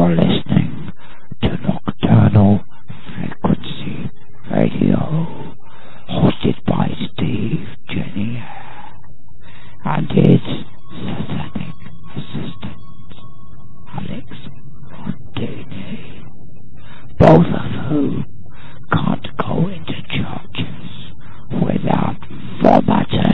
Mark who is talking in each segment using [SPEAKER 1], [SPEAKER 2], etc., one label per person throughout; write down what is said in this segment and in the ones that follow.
[SPEAKER 1] You're listening to Nocturnal Frequency Radio, hosted by Steve Jenny and his satanic assistant, Alex Montini, both of whom can't go into churches without vomiting.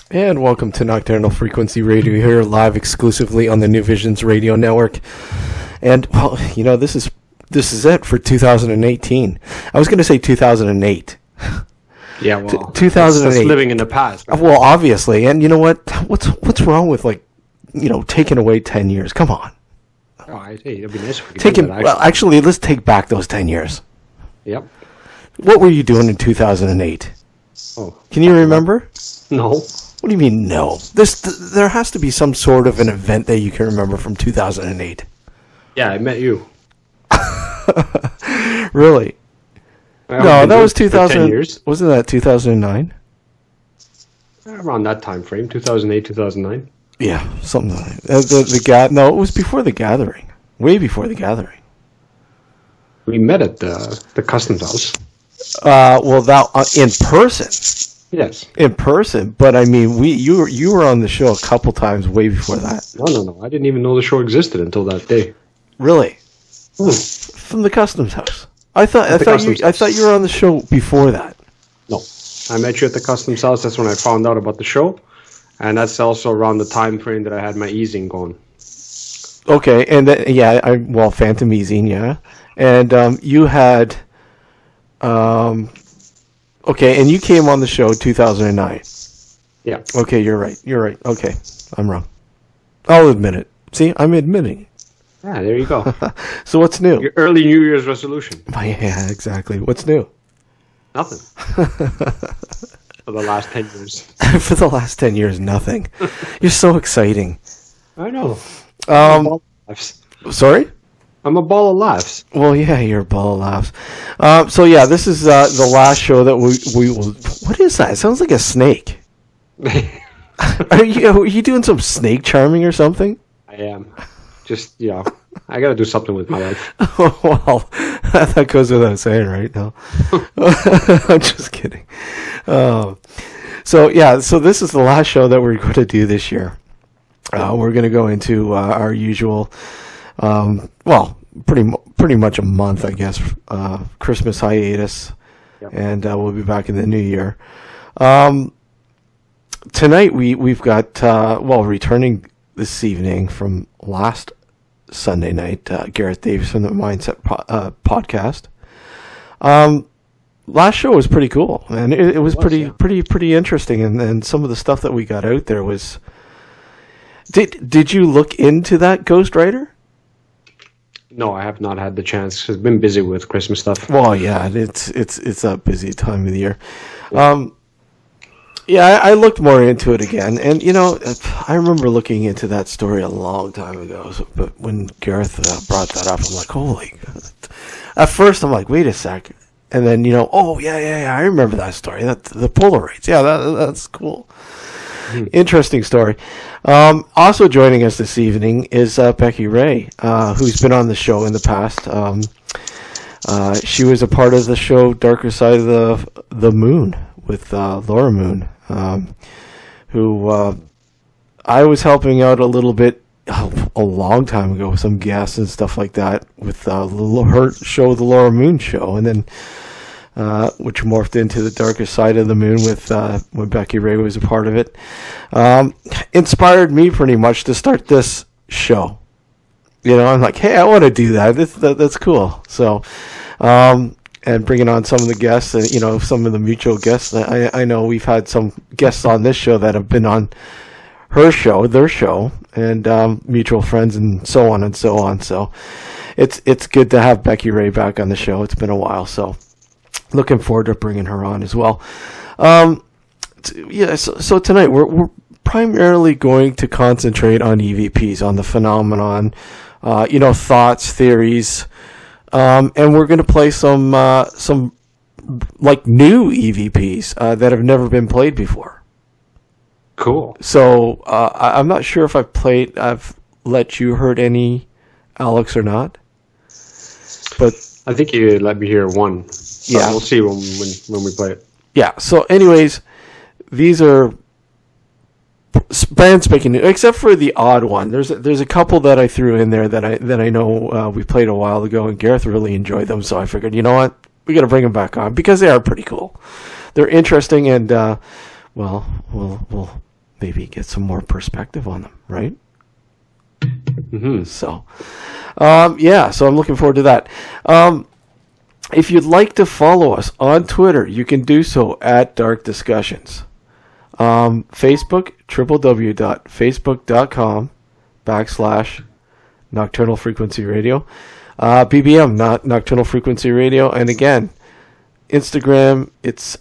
[SPEAKER 2] And welcome to Nocturnal Frequency Radio here, live exclusively on the New Visions Radio Network. And, well, you know, this is it for 2018. I was going to say 2008.
[SPEAKER 3] Yeah, well,
[SPEAKER 2] 2008.
[SPEAKER 3] That's living in the past. Right?
[SPEAKER 2] Well, obviously. And you know what? What's wrong with, like, you know, taking away 10 years? Come on.
[SPEAKER 3] Oh, it'd be nice if we could do that,
[SPEAKER 2] well, actually, let's take back those 10 years.
[SPEAKER 3] Yep.
[SPEAKER 2] What were you doing in 2008?
[SPEAKER 3] Oh,
[SPEAKER 2] can you remember?
[SPEAKER 3] No.
[SPEAKER 2] What do you mean, no? There has to be some sort of an event that you can remember from 2008.
[SPEAKER 3] Yeah, I met you.
[SPEAKER 2] Really? No, that was 2000.
[SPEAKER 3] 10 years.
[SPEAKER 2] Wasn't that 2009?
[SPEAKER 3] Around that time frame, 2008, 2009.
[SPEAKER 2] Yeah, something like that. No, it was before the gathering. Way before the gathering.
[SPEAKER 3] We met at the customs house.
[SPEAKER 2] Well, that in person.
[SPEAKER 3] Yes.
[SPEAKER 2] In person, but I mean, you were on the show a couple times way before that.
[SPEAKER 3] No. I didn't even know the show existed until that day.
[SPEAKER 2] Really? From the customs house. I thought you were on the show before that.
[SPEAKER 3] No, I met you at the customs house. That's when I found out about the show, and that's also around the time frame that I had my easing going.
[SPEAKER 2] Okay, and then, Phantom easing, yeah, and you had. Okay, and you came on the show 2009.
[SPEAKER 3] Yeah.
[SPEAKER 2] Okay, you're right. Okay, I'm wrong. I'll admit it. See, I'm admitting it.
[SPEAKER 3] Yeah, there you go.
[SPEAKER 2] So what's new?
[SPEAKER 3] Your early New Year's resolution.
[SPEAKER 2] Yeah, exactly. What's new?
[SPEAKER 3] Nothing. For the last 10 years.
[SPEAKER 2] For the last 10 years, nothing. You're so exciting.
[SPEAKER 3] I know.
[SPEAKER 2] Sorry?
[SPEAKER 3] I'm a ball of laughs.
[SPEAKER 2] Well, yeah, you're a ball of laughs. So yeah, this is the last show that we will. What is that? It sounds like a snake. Are you doing some snake charming or something?
[SPEAKER 3] I am. Just, I got to do something with my life.
[SPEAKER 2] Well, that goes without saying, right? No, I'm just kidding. So this is the last show that we're going to do this year. We're going to go into our usual. Pretty much a month, I guess, Christmas hiatus, yep. And we'll be back in the new year. Tonight we've got returning this evening from last Sunday night, Gareth Davies from the Mindset podcast. Last show was pretty cool, and it was pretty interesting, and some of the stuff that we got out there was. Did you look into that Ghost Rider?
[SPEAKER 3] No, I have not had the chance. I've been busy with Christmas stuff.
[SPEAKER 2] Well, yeah, it's a busy time of the year. I looked more into it again, and I remember looking into that story a long time ago. But when Gareth brought that up, I'm like, holy! God. At first, I'm like, wait a sec, And then, oh, yeah, I remember that story. The Polaroids. Yeah, that's cool. Interesting story. Also joining us this evening is Becky Ray, who's been on the show in the past. She was a part of the show Darker Side of the Moon with Laura Moon, who I was helping out a little bit a long time ago with some guests and stuff like that with her show, The Laura Moon Show, and then which morphed into The Darker Side of the Moon with when Becky Ray was a part of it. Inspired me pretty much to start this show. I'm like, hey, I want to do that. That's cool. So, and bringing on some of the guests, and some of the mutual guests. I know we've had some guests on this show that have been on her show, their show, and mutual friends, and so on and so on. So, it's good to have Becky Ray back on the show. It's been a while, so looking forward to bringing her on as well. So tonight we're primarily going to concentrate on EVPs, on the phenomenon, thoughts, theories, and we're going to play some like new EVPs that have never been played before.
[SPEAKER 3] Cool.
[SPEAKER 2] So I'm not sure if I've let you heard any, Alex, or not. But
[SPEAKER 3] I think you let me hear one. So
[SPEAKER 2] yeah,
[SPEAKER 3] we'll see when we play it.
[SPEAKER 2] Yeah. So, anyways, these are brand spanking new, except for the odd one. There's a couple that I threw in there that I know we played a while ago, and Gareth really enjoyed them. So I figured, you know what, we got to bring them back on because they are pretty cool. They're interesting, and we'll maybe get some more perspective on them, right?
[SPEAKER 3] Mm-hmm.
[SPEAKER 2] So, so I'm looking forward to that. If you'd like to follow us on Twitter, you can do so at Dark Discussions. Facebook, www.facebook.com/Nocturnal Frequency Radio. BBM, not Nocturnal Frequency Radio. And again, Instagram, it's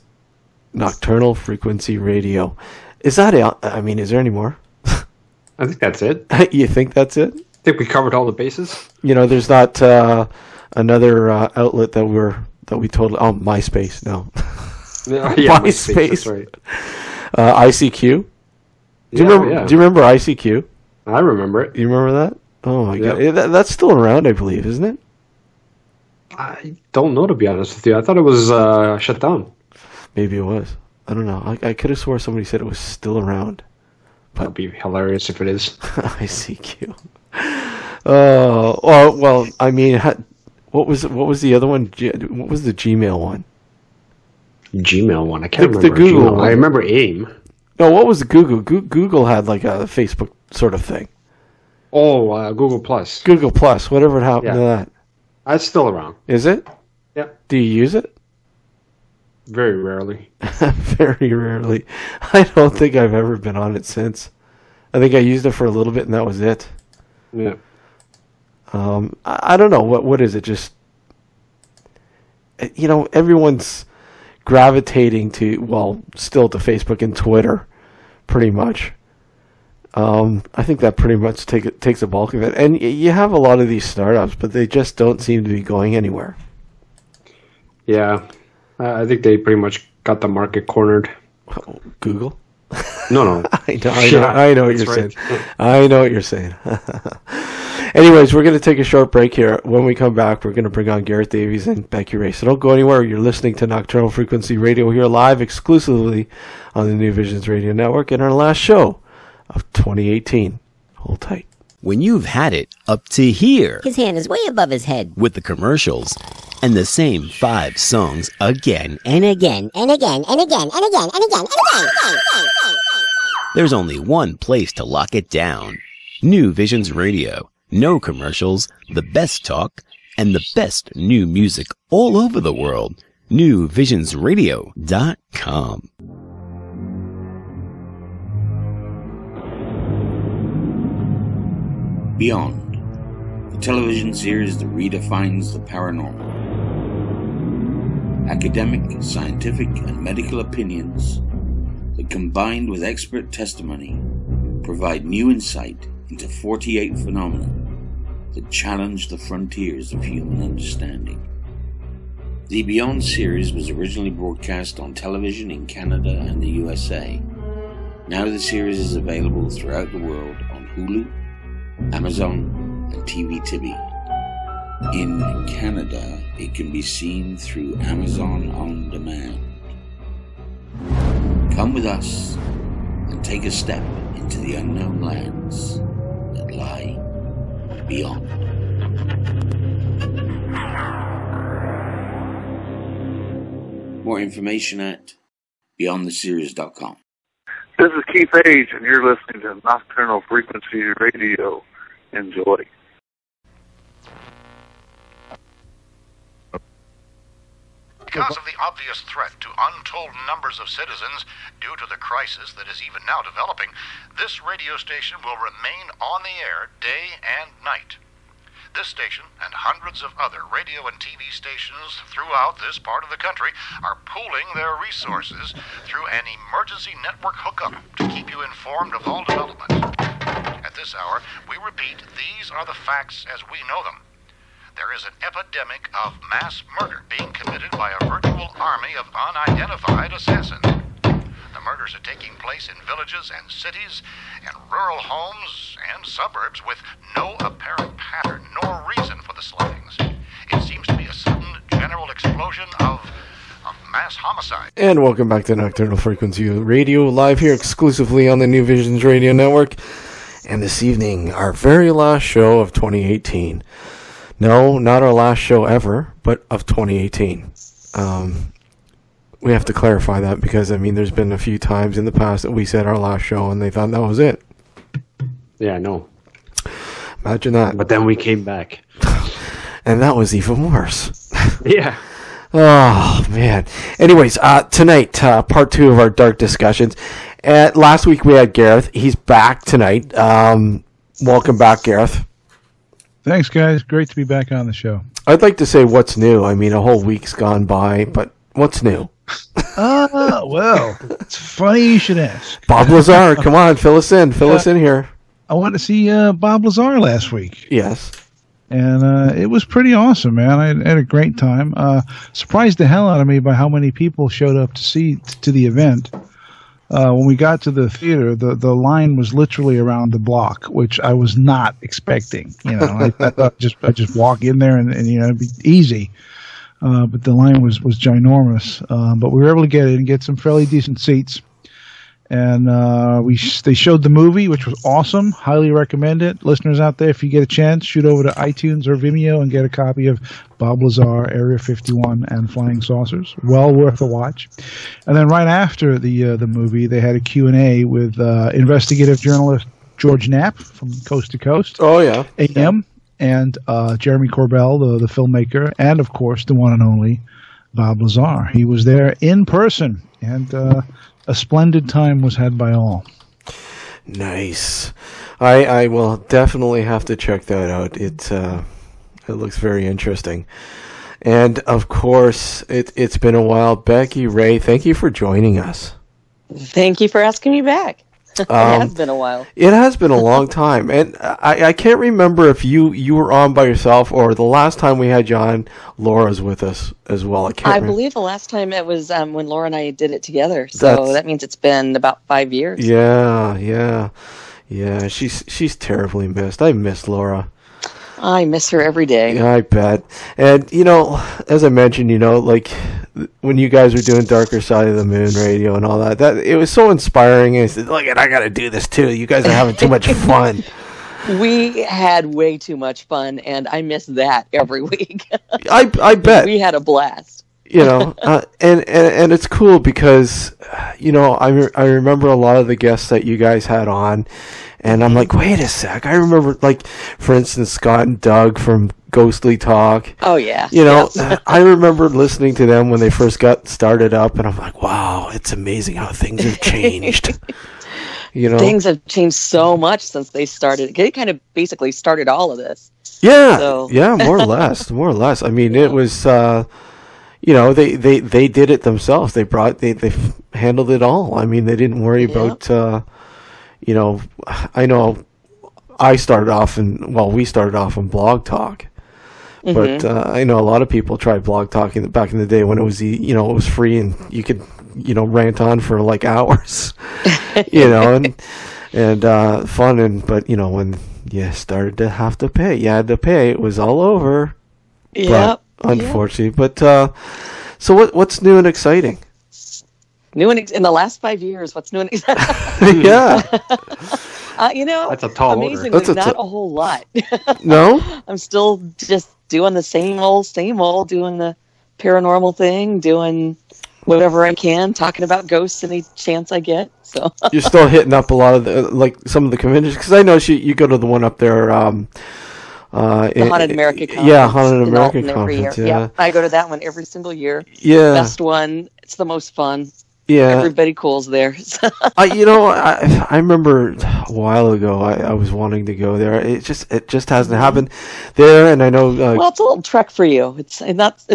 [SPEAKER 2] Nocturnal Frequency Radio. Is that it? I mean, is there any more?
[SPEAKER 3] I think that's it.
[SPEAKER 2] You think that's it?
[SPEAKER 3] I think we covered all the bases.
[SPEAKER 2] There's not another outlet that we totally... Oh, MySpace, no.
[SPEAKER 3] Yeah,
[SPEAKER 2] MySpace.
[SPEAKER 3] That's right.
[SPEAKER 2] ICQ. Do you remember ICQ?
[SPEAKER 3] I remember it.
[SPEAKER 2] You remember that? Oh my god, that's still around, I believe, isn't it?
[SPEAKER 3] I don't know, to be honest with you. I thought it was shut down.
[SPEAKER 2] Maybe it was. I don't know. I could have swore somebody said it was still around.
[SPEAKER 3] That'd be hilarious if it is.
[SPEAKER 2] ICQ. Well, I mean, what was the other one? What was the Gmail one?
[SPEAKER 3] Gmail one. I can't remember.
[SPEAKER 2] The Google one.
[SPEAKER 3] I remember AIM.
[SPEAKER 2] No, what was the Google? Google had like a Facebook sort of thing.
[SPEAKER 3] Oh, Google Plus.
[SPEAKER 2] Google Plus. Whatever happened to that?
[SPEAKER 3] That's still around.
[SPEAKER 2] Is it?
[SPEAKER 3] Yeah.
[SPEAKER 2] Do you use it?
[SPEAKER 3] Very rarely.
[SPEAKER 2] Very rarely. I don't think I've ever been on it since. I think I used it for a little bit and that was it.
[SPEAKER 3] Yeah.
[SPEAKER 2] I don't know. What is it? Just, everyone's gravitating to, still to Facebook and Twitter, pretty much. I think that pretty much takes a bulk of it. And you have a lot of these startups, but they just don't seem to be going anywhere.
[SPEAKER 3] Yeah. I think they pretty much got the market cornered.
[SPEAKER 2] Google?
[SPEAKER 3] No.
[SPEAKER 2] I know what you're saying. I know what you're saying. Anyways, we're going to take a short break here. When we come back, we're going to bring on Gareth Davies and Becky Ray. So don't go anywhere. You're listening to Nocturnal Frequency Radio here live exclusively on the New Visions Radio Network in our last show of 2018. Hold tight.
[SPEAKER 4] When you've had it up to here,
[SPEAKER 5] his hand is way above his head
[SPEAKER 4] with the commercials and the same 5 songs again
[SPEAKER 5] and again and again and again and again and again and again.
[SPEAKER 4] There's only one place to lock it down. New Visions Radio. No commercials, the best talk, and the best new music all over the world. NewVisionsRadio.com.
[SPEAKER 6] Beyond, the television series that redefines the paranormal. Academic, scientific, and medical opinions that, combined with expert testimony, provide new insight into 48 phenomena that challenge the frontiers of human understanding. The Beyond series was originally broadcast on television in Canada and the USA. Now the series is available throughout the world on Hulu, Amazon, and TV Tibi. In Canada, it can be seen through Amazon On Demand. Come with us and take a step into the unknown lands that lie beyond. More information at beyondtheseries.com.
[SPEAKER 7] This is Keith Age, and you're listening to Nocturnal Frequency Radio. Enjoy.
[SPEAKER 8] Because of the obvious threat to untold numbers of citizens due to the crisis that is even now developing, this radio station will remain on the air day and night. This station and hundreds of other radio and TV stations throughout this part of the country are pooling their resources through an emergency network hookup to keep you informed of all developments. At this hour, we repeat, these are the facts as we know them. There is an epidemic of mass murder being committed by a virtual army of unidentified assassins. The murders are taking place in villages and cities and rural homes and suburbs with no apparent pattern nor reason for the slayings. It seems to be a sudden general explosion of mass homicide.
[SPEAKER 2] And welcome back to Nocturnal Frequency Radio, live here exclusively on the New Visions Radio Network. And this evening, our very last show of 2018. No, not our last show ever, but of 2018. We have to clarify that because, I mean, there's been a few times in the past that we said our last show and they thought that was it.
[SPEAKER 3] Yeah, I know.
[SPEAKER 2] Imagine that.
[SPEAKER 3] But then we came back.
[SPEAKER 2] And that was even worse.
[SPEAKER 3] Yeah.
[SPEAKER 2] Oh, man. Anyways, tonight, part 2 of our dark discussions. Last week we had Gareth. He's back tonight. Welcome back, Gareth.
[SPEAKER 9] Thanks, guys. Great to be back on the show.
[SPEAKER 2] I'd like to say what's new. I mean, a whole week's gone by, but what's new?
[SPEAKER 9] Well, it's funny you should ask.
[SPEAKER 2] Bob Lazar, come on, fill us in. Fill us in here.
[SPEAKER 9] I went to see Bob Lazar last week.
[SPEAKER 2] Yes.
[SPEAKER 9] And it was pretty awesome, man. I had a great time. Surprised the hell out of me by how many people showed up to the event. When we got to the theater, the line was literally around the block, which I was not expecting. You know, I thought I just walk in there and you know, it'd be easy. But the line was ginormous. But we were able to get some fairly decent seats. And they showed the movie, which was awesome. Highly recommend it. Listeners out there, if you get a chance, shoot over to iTunes or Vimeo and get a copy of Bob Lazar, Area 51, and Flying Saucers. Well worth a watch. And then right after the movie, they had a Q&A with investigative journalist George Knapp from Coast to Coast.
[SPEAKER 2] Oh, yeah.
[SPEAKER 9] AM. And Jeremy Corbell, the filmmaker, and, of course, the one and only Bob Lazar. He was there in person, and a splendid time was had by all.
[SPEAKER 2] Nice. I will definitely have to check that out. It looks very interesting. And, of course, it's been a while. Becky Ray, thank you for joining us.
[SPEAKER 10] Thank you for asking me back. It has been a while.
[SPEAKER 2] It has been a long time. And I can't remember if you were on by yourself or the last time we had you on, Laura's with us as well.
[SPEAKER 10] I believe the last time it was when Laura and I did it together. So that means it's been about 5 years.
[SPEAKER 2] Yeah. She's terribly missed. I miss Laura.
[SPEAKER 10] I miss her every day.
[SPEAKER 2] Yeah, I bet. And, you know, as I mentioned, you know, like when you guys were doing Darker Side of the Moon radio and all that it was so inspiring. And I said, look, I got to do this too. You guys are having too much fun.
[SPEAKER 10] We had way too much fun, and I miss that every week.
[SPEAKER 2] I bet.
[SPEAKER 10] We had a blast.
[SPEAKER 2] You know, and it's cool because, you know, I remember a lot of the guests that you guys had on, and I'm like, wait a sec. I remember, like, for instance, Scott and Doug from Ghostly Talk.
[SPEAKER 10] Oh, yeah.
[SPEAKER 2] You know, I remember listening to them when they first got started up, and I'm like, wow, it's amazing how things have changed. You know,
[SPEAKER 10] things have changed so much since they started. They kind of basically started all of this.
[SPEAKER 2] Yeah,
[SPEAKER 10] so.
[SPEAKER 2] Yeah, more or less. I mean, it was, you know, they did it themselves. They handled it all. I mean, they didn't worry about, you know, I know we started off in Blog Talk. But I know a lot of people tried Blog Talking back in the day when it was it was free and you could rant on for like hours, and fun, but when you started to have to pay, it was all over.
[SPEAKER 10] Yeah,
[SPEAKER 2] unfortunately. But so what's new and exciting?
[SPEAKER 10] New and in the last 5 years, what's new and exciting?
[SPEAKER 2] Yeah.
[SPEAKER 3] That's a tall
[SPEAKER 10] amazingly,
[SPEAKER 3] order.
[SPEAKER 10] not a whole lot.
[SPEAKER 2] No?
[SPEAKER 10] I'm still just doing the same old, doing the paranormal thing, doing whatever I can, talking about ghosts any chance I get. So
[SPEAKER 2] you're still hitting up a lot of some of the conventions, because I know you go to the one up there. The
[SPEAKER 10] Haunted America Conference.
[SPEAKER 2] Yeah, Haunted America Conference.
[SPEAKER 10] Yeah, I go to that one every single year.
[SPEAKER 2] Yeah,
[SPEAKER 10] best one. It's the most fun.
[SPEAKER 2] Yeah,
[SPEAKER 10] everybody cool's there.
[SPEAKER 2] I remember a while ago I was wanting to go there. It just hasn't happened there, and I know.
[SPEAKER 10] Well, it's a little trek for you. It's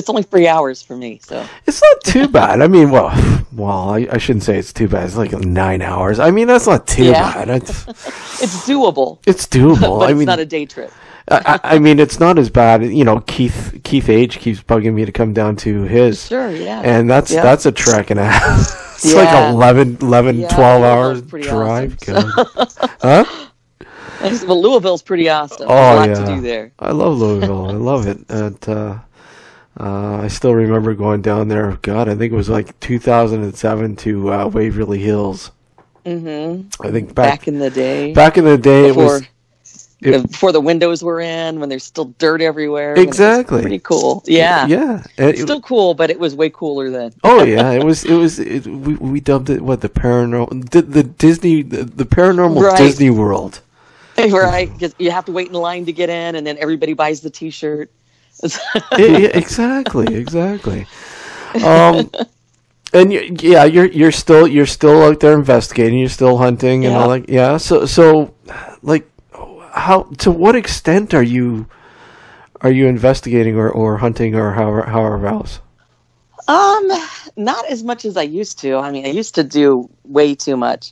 [SPEAKER 10] only 3 hours for me, so
[SPEAKER 2] it's not too bad. I mean, well, I shouldn't say it's too bad. It's like 9 hours. I mean, that's not too bad.
[SPEAKER 10] It's doable.
[SPEAKER 2] It's doable.
[SPEAKER 10] But it's not a day trip.
[SPEAKER 2] I mean, it's not as bad. Keith Age keeps bugging me to come down to his.
[SPEAKER 10] Sure, yeah.
[SPEAKER 2] And that's a trek and a half. It's like 11, 12 hours drive.
[SPEAKER 10] Awesome, so.
[SPEAKER 2] Huh?
[SPEAKER 10] Well, Louisville's pretty awesome.
[SPEAKER 2] Oh,
[SPEAKER 10] There's a lot to do there.
[SPEAKER 2] I love Louisville. I love it. And I still remember going down there. God, I think it was like 2007 to Waverly Hills.
[SPEAKER 10] Mm-hmm.
[SPEAKER 2] I think
[SPEAKER 10] back in the day.
[SPEAKER 2] Back in the day,
[SPEAKER 10] before the windows were in, when there's still dirt everywhere.
[SPEAKER 2] Exactly.
[SPEAKER 10] Pretty cool. Yeah.
[SPEAKER 2] Yeah.
[SPEAKER 10] It's still cool, but it was way cooler then.
[SPEAKER 2] Oh yeah, it was. We dubbed it the paranormal, the Disney, the paranormal Disney World.
[SPEAKER 10] Right, because you have to wait in line to get in, and then everybody buys the T-shirt.
[SPEAKER 2] Exactly. And you're still out there investigating. You're still hunting and all that. Yeah. So like. How, to what extent are you investigating or hunting or however else?
[SPEAKER 10] Not as much as I used to. I mean, I used to do way too much.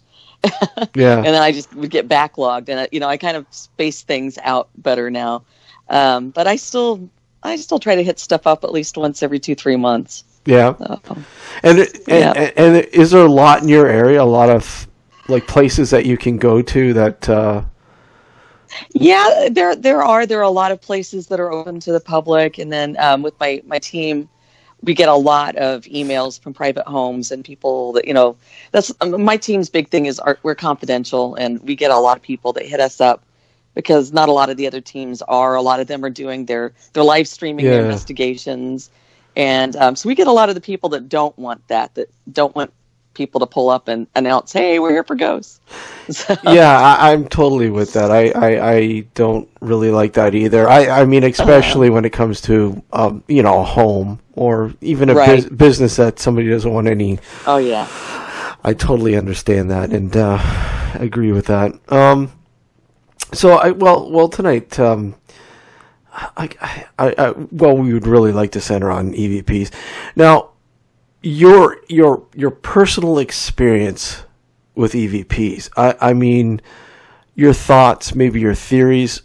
[SPEAKER 2] Yeah.
[SPEAKER 10] And then I just would get backlogged, and I kind of space things out better now. But I still try to hit stuff up at least once every 2-3 months.
[SPEAKER 2] Yeah. And is there a lot in your area? A lot of like places that you can go to that.
[SPEAKER 10] Yeah, there are a lot of places that are open to the public, and then with my team, we get a lot of emails from private homes and people that that's my team's big thing is we're confidential, and we get a lot of people that hit us up because not a lot of the other teams are. A lot of them are doing their live streaming their investigations, and so we get a lot of the people that don't want people to pull up and announce, "Hey, we're here for ghosts." So.
[SPEAKER 2] Yeah, I'm totally with that. I don't really like that either. I mean, especially when it comes to a home or even a business that somebody doesn't want any.
[SPEAKER 10] Oh yeah,
[SPEAKER 2] I totally understand that and agree with that. So tonight, we would really like to center on EVPs. Now, your personal experience with EVPs. I mean, your thoughts, maybe your theories.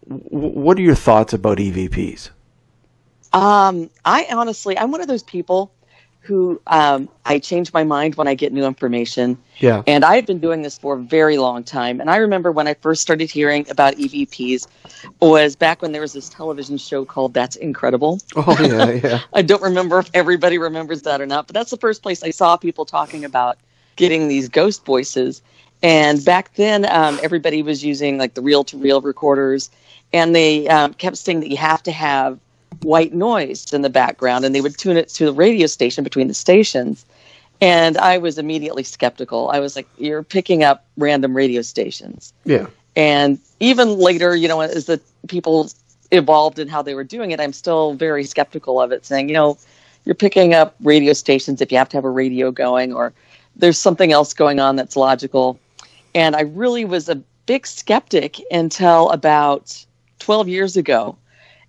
[SPEAKER 2] What are your thoughts about EVPs?
[SPEAKER 10] I'm one of those people who I change my mind when I get new information.
[SPEAKER 2] Yeah.
[SPEAKER 10] And I've been doing this for a very long time. And I remember when I first started hearing about EVPs was back when there was this television show called That's Incredible.
[SPEAKER 2] Oh, yeah.
[SPEAKER 10] I don't remember if everybody remembers that or not, but that's the first place I saw people talking about getting these ghost voices. And back then, everybody was using like the reel-to-reel recorders, and they kept saying that you have to have white noise in the background, and they would tune it to the radio station between the stations. And I was immediately skeptical. I was like, you're picking up random radio stations.
[SPEAKER 2] Yeah.
[SPEAKER 10] And even later, as the people evolved in how they were doing it, I'm still very skeptical of it, saying, you're picking up radio stations if you have to have a radio going, or there's something else going on that's logical. And I really was a big skeptic until about 12 years ago.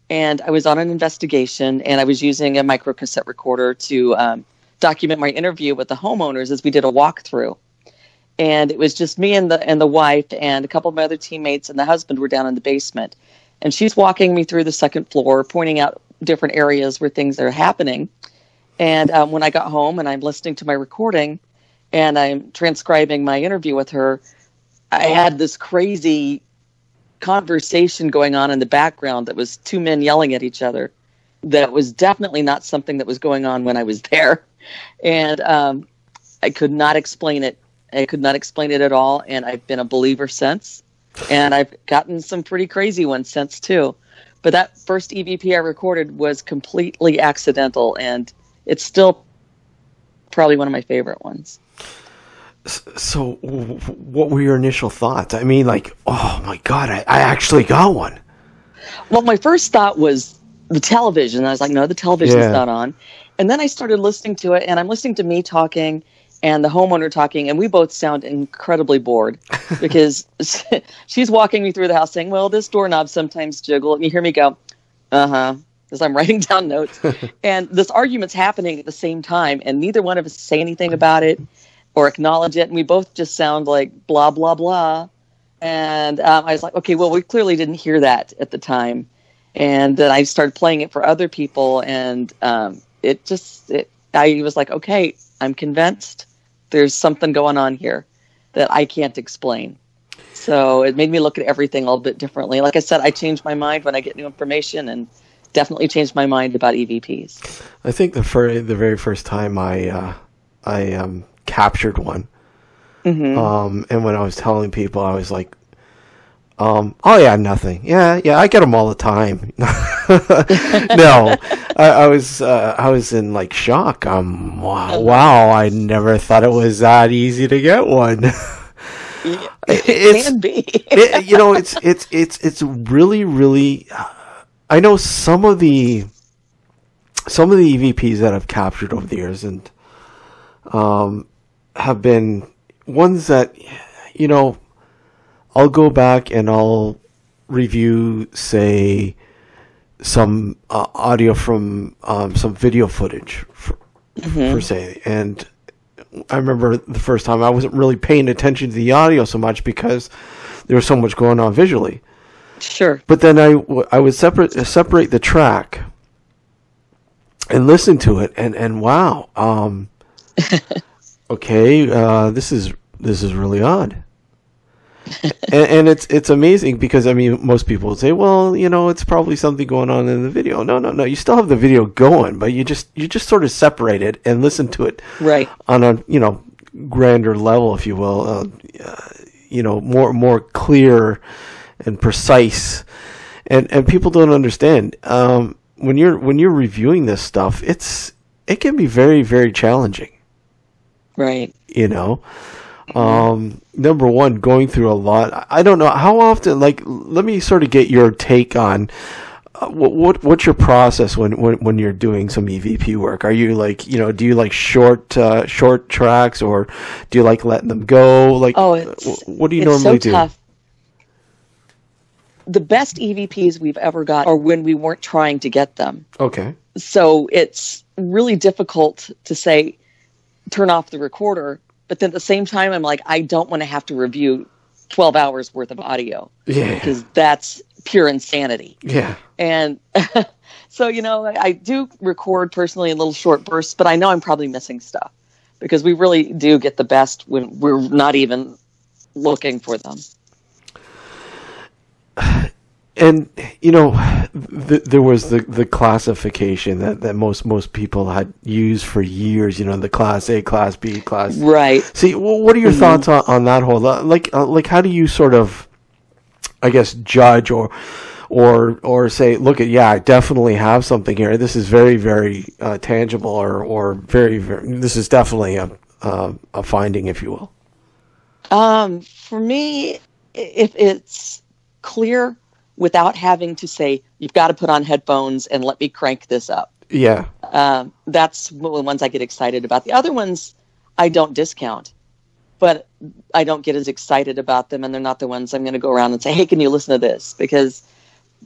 [SPEAKER 10] And I was on an investigation, and I was using a microcassette recorder to document my interview with the homeowners as we did a walkthrough. And it was just me and the wife and a couple of my other teammates, and the husband were down in the basement. And she's walking me through the second floor, pointing out different areas where things are happening. And when I got home and I'm listening to my recording and I'm transcribing my interview with her, I had this crazy conversation going on in the background that was two men yelling at each other. That was definitely not something that was going on when I was there. And I could not explain it. I could not explain it at all. And I've been a believer since. And I've gotten some pretty crazy ones since too. But that first EVP I recorded was completely accidental. And it's still probably one of my favorite ones.
[SPEAKER 2] So what were your initial thoughts? I mean, like, oh my God, I actually got one.
[SPEAKER 10] Well, my first thought was the television. I was like, no, the television's not on. And then I started listening to it, and I'm listening to me talking and the homeowner talking, and we both sound incredibly bored because she's walking me through the house saying, well, this doorknob sometimes jiggle. And you hear me go, uh-huh, as I'm writing down notes. And this argument's happening at the same time, and neither one of us say anything about it or acknowledge it, and we both just sound like blah, blah, blah. And I was like, okay, well, we clearly didn't hear that at the time. And then I started playing it for other people, and I was like, okay, I'm convinced there's something going on here that I can't explain. So it made me look at everything a little bit differently. Like I said, I change my mind when I get new information, and definitely changed my mind about EVPs.
[SPEAKER 2] I think the very first time I captured one, and when I was telling people, I was like, oh yeah, nothing. Yeah, I get them all the time. No, I was in like shock. Wow, I never thought it was that easy to get one.
[SPEAKER 10] It can be.
[SPEAKER 2] It's really, really. I know some of the EVPs that I've captured over the years, and have been ones that, I'll go back and I'll review, say, some audio from some video footage, per se. And I remember the first time I wasn't really paying attention to the audio so much because there was so much going on visually.
[SPEAKER 10] Sure.
[SPEAKER 2] But then I would separate the track and listen to it, and wow, okay, this is really odd. and it's amazing because, I mean, most people would say, well, it's probably something going on in the video. No, you still have the video going, but you just sort of separate it and listen to it
[SPEAKER 10] right
[SPEAKER 2] on a grander level, if you will, more clear and precise, and people don't understand when you're reviewing this stuff, it can be very, very challenging,
[SPEAKER 10] right?
[SPEAKER 2] Number one, going through a lot. I don't know how often. Like, let me sort of get your take on what's your process when you're doing some EVP work. Are you like, do you like short tracks, or do you like letting them go? Like, what do you normally do?
[SPEAKER 10] Tough. The best EVPs we've ever got are when we weren't trying to get them.
[SPEAKER 2] Okay.
[SPEAKER 10] So it's really difficult to say, turn off the recorder. But then at the same time, I'm like, I don't want to have to review 12 hours worth of audio.
[SPEAKER 2] Yeah.
[SPEAKER 10] Because that's pure insanity.
[SPEAKER 2] Yeah.
[SPEAKER 10] And so, I do record personally in little short bursts, but I know I'm probably missing stuff because we really do get the best when we're not even looking for them.
[SPEAKER 2] And there was the classification that most people had used for years. The Class A, Class B, Class.
[SPEAKER 10] Right.
[SPEAKER 2] See, what are your thoughts on that whole? Like how do you sort of, I guess, judge or say, look at, I definitely have something here. This is very, very tangible, or very, very. This is definitely a finding, if you will.
[SPEAKER 10] For me, if it's clear, without having to say, you've got to put on headphones and let me crank this up.
[SPEAKER 2] Yeah.
[SPEAKER 10] That's the ones I get excited about. The other ones I don't discount, but I don't get as excited about them, and they're not the ones I'm going to go around and say, hey, can you listen to this? Because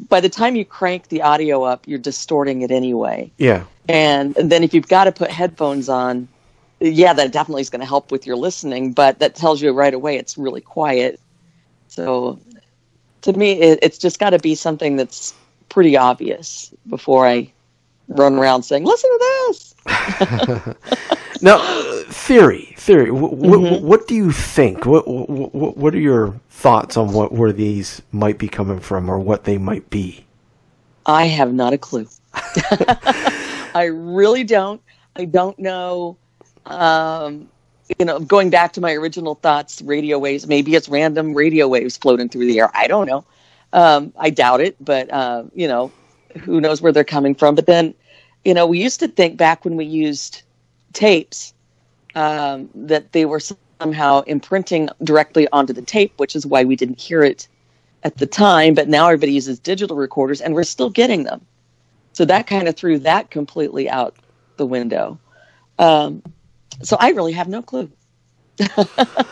[SPEAKER 10] by the time you crank the audio up, you're distorting it anyway.
[SPEAKER 2] Yeah.
[SPEAKER 10] And then if you've got to put headphones on, that definitely is going to help with your listening, but that tells you right away it's really quiet. So To me, it's just got to be something that's pretty obvious before I run around saying, "Listen to this."
[SPEAKER 2] Now, theory. What do you think? What are your thoughts on where these might be coming from, or what they might be?
[SPEAKER 10] I have not a clue. I really don't. I don't know. Going back to my original thoughts, radio waves. Maybe it's random radio waves floating through the air. I don't know. I doubt it, but who knows where they're coming from? But then, we used to think back when we used tapes that they were somehow imprinting directly onto the tape, which is why we didn't hear it at the time. But now everybody uses digital recorders, and we're still getting them. So that kind of threw that completely out the window. So I really have no clue. I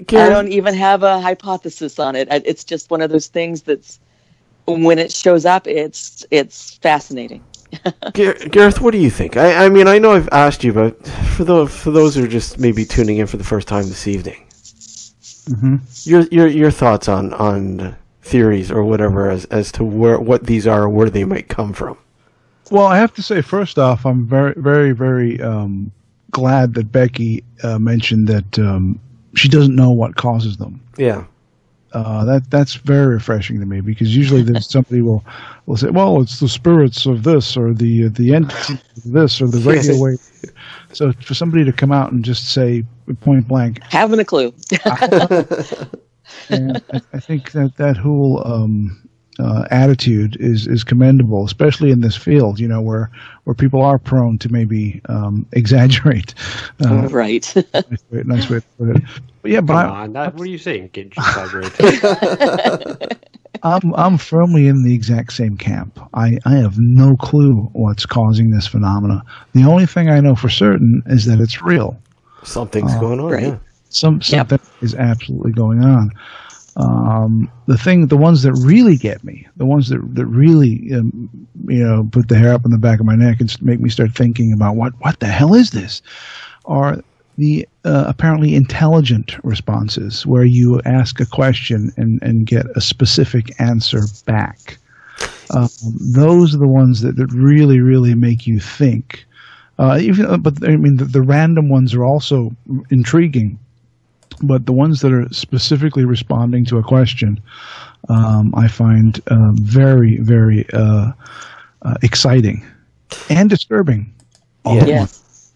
[SPEAKER 10] don't even have a hypothesis on it. It's just one of those things that's, when it shows up, it's fascinating.
[SPEAKER 2] Gareth, what do you think? I mean, I know I've asked you, but for those who are just maybe tuning in for the first time this evening, your thoughts on theories or whatever as to what these are or where they might come from.
[SPEAKER 9] Well, I have to say, first off, I'm very, very, very glad that Becky mentioned that she doesn't know what causes them.
[SPEAKER 2] Yeah.
[SPEAKER 9] That's very refreshing to me, because usually somebody will say, well, it's the spirits of this, or the entity of this, or the radio wave. So for somebody to come out and just say point blank,
[SPEAKER 10] having a clue.
[SPEAKER 9] And I think that whole attitude is commendable, especially in this field, where people are prone to maybe exaggerate.
[SPEAKER 10] Right.
[SPEAKER 9] Nice way to put it. But yeah,
[SPEAKER 3] what are you saying? Exaggerate.
[SPEAKER 9] I'm firmly in the exact same camp. I have no clue what's causing this phenomena. The only thing I know for certain is that it's real.
[SPEAKER 2] Something's going on.
[SPEAKER 10] Right.
[SPEAKER 2] Yeah.
[SPEAKER 9] Something is absolutely going on. The ones that really get me, the ones that really, put the hair up on the back of my neck and make me start thinking about what the hell is this, are the apparently intelligent responses, where you ask a question and get a specific answer back. Those are the ones that really, really make you think. But I mean, the random ones are also intriguing. But the ones that are specifically responding to a question, I find very, very exciting and disturbing.
[SPEAKER 10] Yes.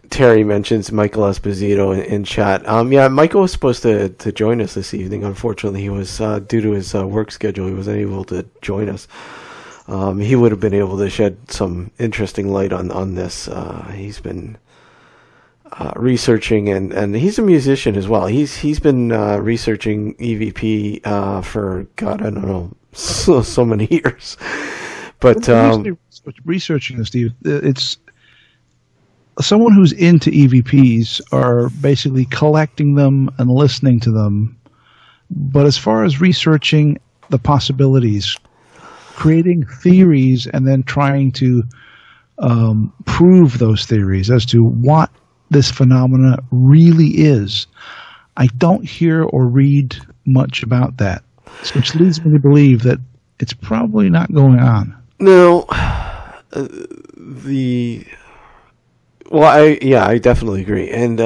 [SPEAKER 2] Terry mentions Michael Esposito in chat. Yeah, Michael was supposed to join us this evening. Unfortunately, he was due to his work schedule, he wasn't able to join us. He would have been able to shed some interesting light on this. He's been researching, and he's a musician as well. He's been researching EVP for God, I don't know, so many years. But
[SPEAKER 9] researching this, Steve, it's someone who's into EVPs are basically collecting them and listening to them. But as far as researching the possibilities, creating theories, and then trying to prove those theories as to what this phenomena really is, I don't hear or read much about that, which leads me to believe that it's probably not going on.
[SPEAKER 2] No, I definitely agree, and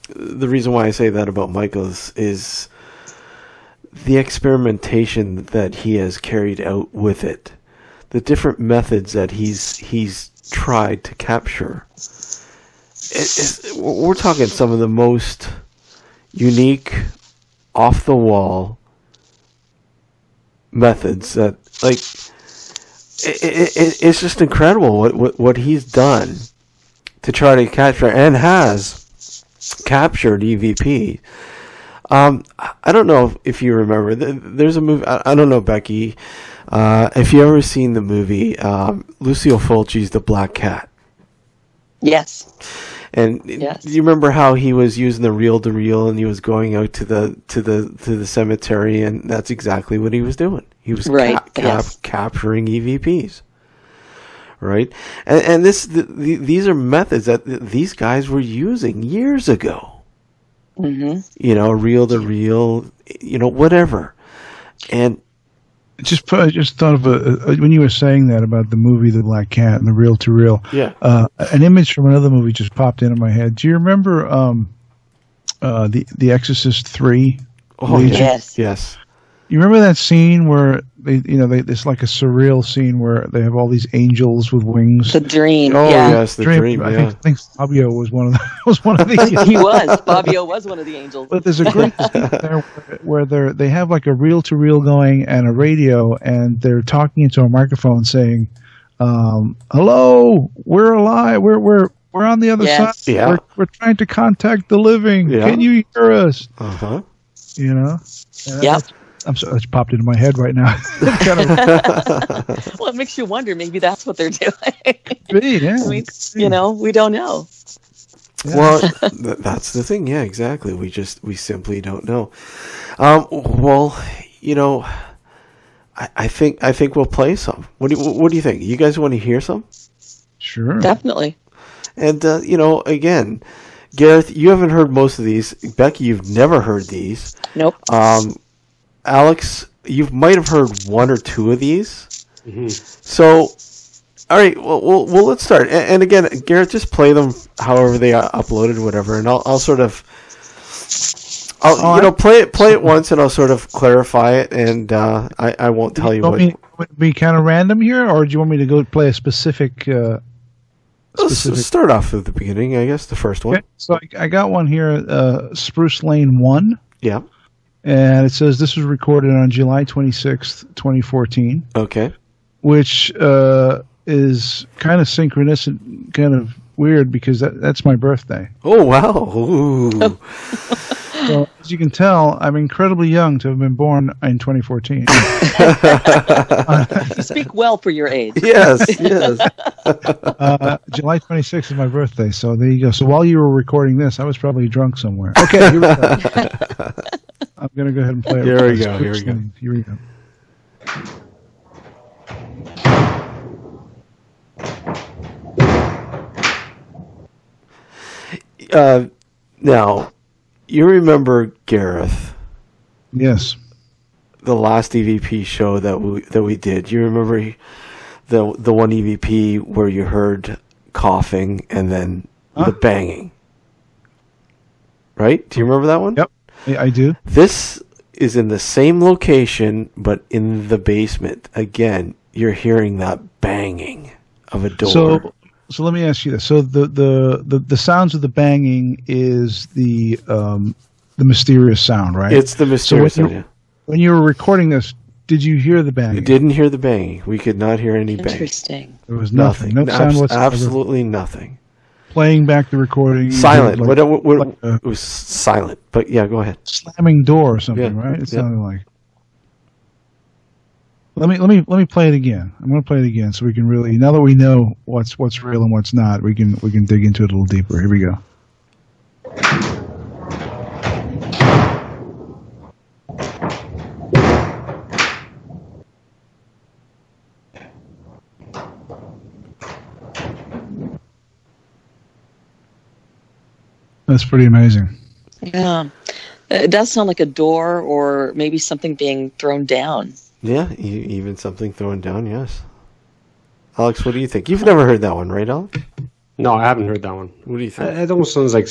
[SPEAKER 2] the reason why I say that about Michael is the experimentation that he has carried out with it, the different methods that he's tried to capture. We're talking some of the most unique, off-the-wall methods that, like, it's just incredible what he's done to try to capture, and has captured EVP. I don't know if you remember, there's a movie, I don't know, Becky, if you ever seen the movie, Lucio Fulci's The Black Cat.
[SPEAKER 10] Yes.
[SPEAKER 2] And
[SPEAKER 10] yes.
[SPEAKER 2] Do you remember how he was using the reel-to-reel, and he was going out to the cemetery, and that's exactly what he was doing. He was capturing EVPs, right? And these are methods that these guys were using years ago. you know, reel to reel, you know, whatever. And
[SPEAKER 9] I just thought of when you were saying that about the movie The Black Cat and the reel to reel.
[SPEAKER 2] Yeah.
[SPEAKER 9] An image from another movie just popped into my head. Do you remember The Exorcist 3?
[SPEAKER 2] Oh, yes.
[SPEAKER 9] You remember that scene where it's like a surreal scene where they have all these angels with wings.
[SPEAKER 10] The dream.
[SPEAKER 2] Oh
[SPEAKER 10] yeah.
[SPEAKER 2] yes, the dream.
[SPEAKER 9] I think Fabio was one of the.
[SPEAKER 10] He was. Fabio was one of the angels.
[SPEAKER 9] But there's a great scene there where they have like a reel to reel going and a radio, and they're talking into a microphone saying, "Hello, we're alive. We're on the other side.
[SPEAKER 2] Yeah.
[SPEAKER 9] We're trying to contact the living.
[SPEAKER 2] Yeah.
[SPEAKER 9] Can you hear us?" You know.
[SPEAKER 10] Yep.
[SPEAKER 9] It's popped into my head right now.
[SPEAKER 10] Well, it makes you wonder. Maybe that's what they're doing.
[SPEAKER 9] Yeah.
[SPEAKER 10] We don't know.
[SPEAKER 2] Yeah. Well, that's the thing. Yeah, exactly. We simply don't know. Well, you know, I think we'll play some. What do you think? You guys want to hear some?
[SPEAKER 9] Sure.
[SPEAKER 10] Definitely.
[SPEAKER 2] And you know, again, Gareth, you haven't heard most of these. Becky, you've never heard these.
[SPEAKER 10] Nope.
[SPEAKER 2] Alex, you might have heard one or two of these. So, all right, well, let's start. And again, Gareth, just play them however they are uploaded, whatever, and I'll sort of, play it once, and I'll sort of clarify it, and I won't tell you what.
[SPEAKER 9] Would it be kind of random here, or do you want me to go play a specific?
[SPEAKER 2] Let's start off at the beginning, I guess, the first one.
[SPEAKER 9] Okay, so I got one here, Spruce Lane 1.
[SPEAKER 2] Yeah.
[SPEAKER 9] And it says this was recorded on July 26th, 2014.
[SPEAKER 2] Okay.
[SPEAKER 9] Which is kind of synchronous and kind of weird because that's my birthday.
[SPEAKER 2] Oh, wow. Ooh.
[SPEAKER 9] So, as you can tell, I'm incredibly young to have been born in 2014.
[SPEAKER 10] You speak well for your age.
[SPEAKER 2] Yes.
[SPEAKER 9] July 26th is my birthday, so there you go. So while you were recording this, I was probably drunk somewhere. Okay, here we go. I'm going to go ahead and play it.
[SPEAKER 2] Here we go. Now, you remember Gareth?
[SPEAKER 9] Yes.
[SPEAKER 2] The last EVP show that we did. You remember the one EVP where you heard coughing and then the banging, right? Do you remember that one?
[SPEAKER 9] Yep, I do.
[SPEAKER 2] This is in the same location, but in the basement. Again, you're hearing that banging of a door.
[SPEAKER 9] So let me ask you this. So the sounds of the banging is the mysterious sound, right?
[SPEAKER 2] It's the mysterious sound.
[SPEAKER 9] When you were recording this, did you hear the banging?
[SPEAKER 2] We didn't hear the banging. We could not hear any banging.
[SPEAKER 10] Interesting.
[SPEAKER 9] There was nothing. No sound whatsoever.
[SPEAKER 2] Absolutely nothing.
[SPEAKER 9] Playing back the recording.
[SPEAKER 2] Silent. It was silent. But yeah, go ahead.
[SPEAKER 9] Slamming door or something, right? It sounded like. Let me play it again. I'm going to play it again so we can really, now that we know what's real and what's not, we can dig into it a little deeper. Here we go. That's pretty amazing.
[SPEAKER 10] Yeah. It does sound like a door or maybe something being thrown down.
[SPEAKER 2] Yeah, even something thrown down, yes. Alex, what do you think? You've never heard that one, right, Alex?
[SPEAKER 3] No, I haven't heard that one.
[SPEAKER 2] What do you think?
[SPEAKER 3] It almost sounds like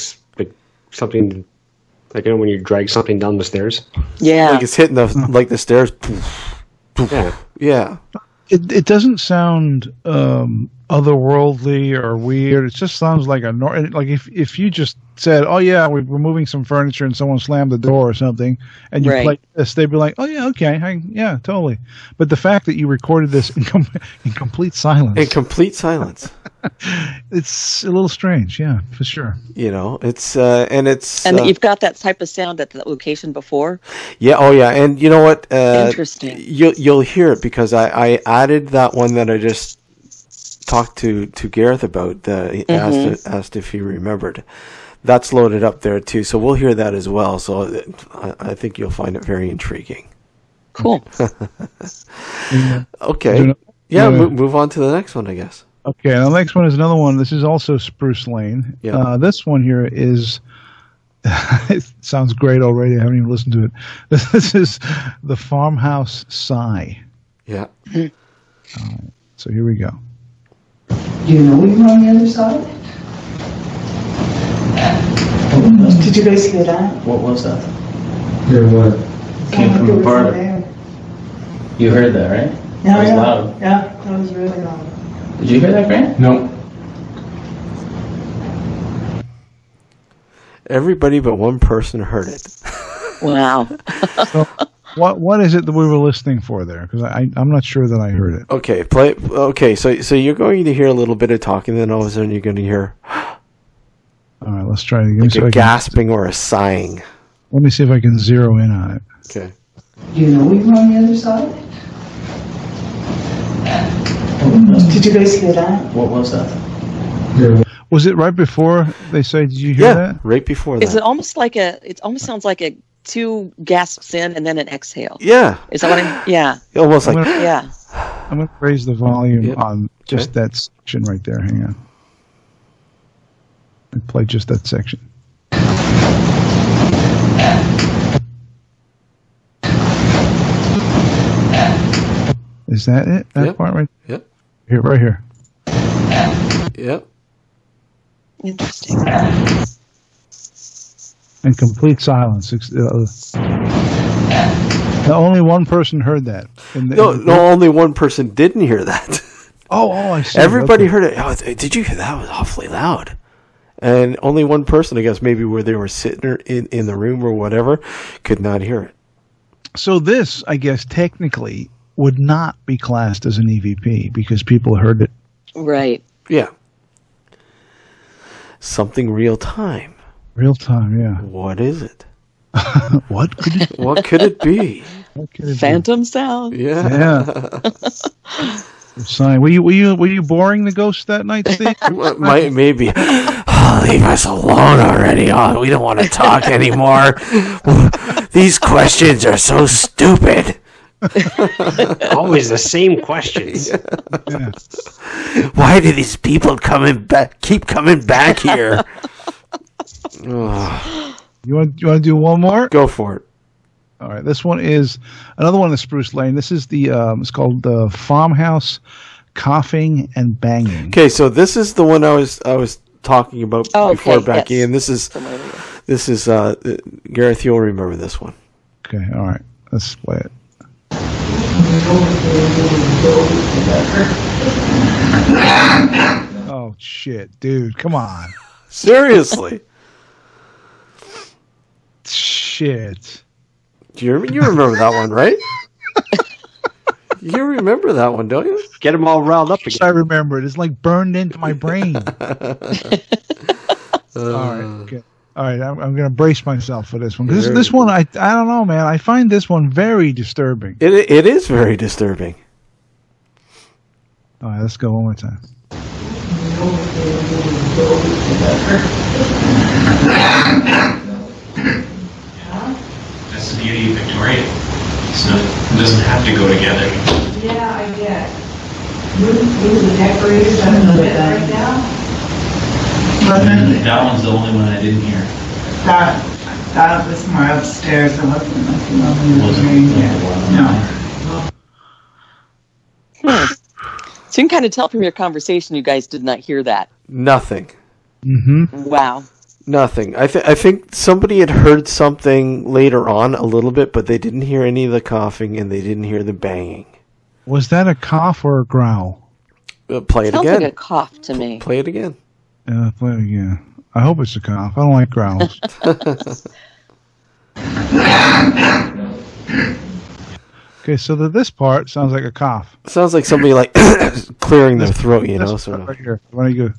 [SPEAKER 3] something, like when you drag something down the stairs.
[SPEAKER 10] Yeah.
[SPEAKER 2] Like it's hitting the stairs. Yeah.
[SPEAKER 9] It doesn't sound otherworldly or weird. It just sounds like like if you just said, "Oh yeah, we're moving some furniture," and someone slammed the door or something, and you play this, they'd be like, "Oh yeah, okay, yeah, totally." But the fact that you recorded this in complete silence, it's a little strange, yeah, for sure.
[SPEAKER 2] You know, it's and
[SPEAKER 10] you've got that type of sound at that location before.
[SPEAKER 2] Yeah, oh yeah, and you know what?
[SPEAKER 10] Interesting.
[SPEAKER 2] You'll hear it because I added that one that I just talked to Gareth about. Asked if he remembered. That's loaded up there too, so we'll hear that as well. So I think you'll find it very intriguing.
[SPEAKER 10] Cool.
[SPEAKER 2] Okay. Yeah, move on to the next one, I guess.
[SPEAKER 9] Okay, the next one is another one. This is also Spruce Lane.
[SPEAKER 2] Yeah.
[SPEAKER 9] This one here is It sounds great already. I haven't even listened to it. This is the Farmhouse Sigh.
[SPEAKER 2] Yeah.
[SPEAKER 9] All right, so here we go.
[SPEAKER 11] Do you know even on the other side? Did you guys hear that?
[SPEAKER 12] What was that?
[SPEAKER 11] Hear what?
[SPEAKER 12] Came from the parlor. You heard that, right?
[SPEAKER 11] Yeah,
[SPEAKER 12] that was loud.
[SPEAKER 11] Yeah, that was really loud.
[SPEAKER 12] Did you hear that, Grant?
[SPEAKER 3] No.
[SPEAKER 2] Everybody but one person heard it.
[SPEAKER 10] Wow.
[SPEAKER 9] So, what is it that we were listening for there? Because I'm not sure that I heard it.
[SPEAKER 2] Okay, play. Okay, so you're going to hear a little bit of talking, then all of a sudden you're going to hear
[SPEAKER 9] All right, let's try it again.
[SPEAKER 2] like a gasping or a sighing.
[SPEAKER 9] Let me see if I can zero in on it.
[SPEAKER 2] Okay.
[SPEAKER 11] Do you know even on the other side? Did you guys hear that?
[SPEAKER 12] What was that?
[SPEAKER 9] Was it right before they say? Did you hear that?
[SPEAKER 2] Right before that.
[SPEAKER 10] Is it almost like it almost sounds like a 2 gasps in and then an exhale?
[SPEAKER 2] Yeah.
[SPEAKER 10] Is that what I'm? Yeah.
[SPEAKER 2] Almost like.
[SPEAKER 10] Yeah.
[SPEAKER 9] I'm going to raise the volume on just that section right there. Hang on. And play just that section. Is that it? That part right?
[SPEAKER 2] Yep.
[SPEAKER 9] Here, right here.
[SPEAKER 2] Yep.
[SPEAKER 10] Interesting.
[SPEAKER 9] And complete silence. Only one person heard that.
[SPEAKER 2] No, only one person didn't hear that.
[SPEAKER 9] Oh, I see.
[SPEAKER 2] Everybody heard it. Oh, did you hear that? It was awfully loud. And only one person, I guess, maybe where they were sitting in the room or whatever, could not hear it.
[SPEAKER 9] So this, I guess, technically would not be classed as an EVP because people heard it.
[SPEAKER 10] Right.
[SPEAKER 2] Yeah. Something real time.
[SPEAKER 9] Real time, yeah.
[SPEAKER 2] What is it?
[SPEAKER 9] What could it?
[SPEAKER 2] What could it be?
[SPEAKER 9] What could it
[SPEAKER 10] Phantom sound.
[SPEAKER 2] Yeah.
[SPEAKER 9] Sign. Were you boring the ghost that night, Steve?
[SPEAKER 2] Maybe. Oh, leave us alone already. Oh, we don't want to talk anymore. These questions are so stupid.
[SPEAKER 3] Always the same questions.
[SPEAKER 9] Yeah.
[SPEAKER 2] Why do these people keep coming back here?
[SPEAKER 9] You want to do one more?
[SPEAKER 2] Go for it.
[SPEAKER 9] All right. This one is another one of Spruce Lane. This is the it's called the Farmhouse Coughing and Banging.
[SPEAKER 2] Okay, so this is the one I was talking about before, Becky,
[SPEAKER 10] yes.
[SPEAKER 2] and this is Gareth. You'll remember this one.
[SPEAKER 9] Okay. All right. Let's play it. Oh shit, dude! Come on.
[SPEAKER 2] Seriously.
[SPEAKER 9] Shit.
[SPEAKER 2] Do you remember that one, right? You remember that one, don't you?
[SPEAKER 3] Get them all riled up again.
[SPEAKER 9] I remember it. It's like burned into my brain. All right. Okay. All right. I'm going to brace myself for this one. This one, I don't know, man. I find this one very disturbing.
[SPEAKER 2] It is very disturbing.
[SPEAKER 9] All right. Let's go one more time.
[SPEAKER 13] That's the beauty of Victoria. It doesn't have to go together.
[SPEAKER 11] Yeah, I get. Move the decorators up a bit right now.
[SPEAKER 13] That one's the only one I didn't hear.
[SPEAKER 11] That was more upstairs. It wasn't like the one we were hearing here. No.
[SPEAKER 10] So you can kind of tell from your conversation you guys did not hear that.
[SPEAKER 2] Nothing.
[SPEAKER 9] Mm-hmm.
[SPEAKER 10] Wow.
[SPEAKER 2] Nothing. I think somebody had heard something later on a little bit, but they didn't hear any of the coughing and they didn't hear the banging.
[SPEAKER 9] Was that a cough or a growl?
[SPEAKER 2] Play it
[SPEAKER 10] Sounds
[SPEAKER 2] again.
[SPEAKER 10] like a cough to me.
[SPEAKER 2] Play it again.
[SPEAKER 9] Yeah, play it again. I hope it's a cough. I don't like growls. Okay, so this part sounds like a cough.
[SPEAKER 2] Sounds like somebody like clearing their throat, you know. Sort of.
[SPEAKER 9] Right here. When you go,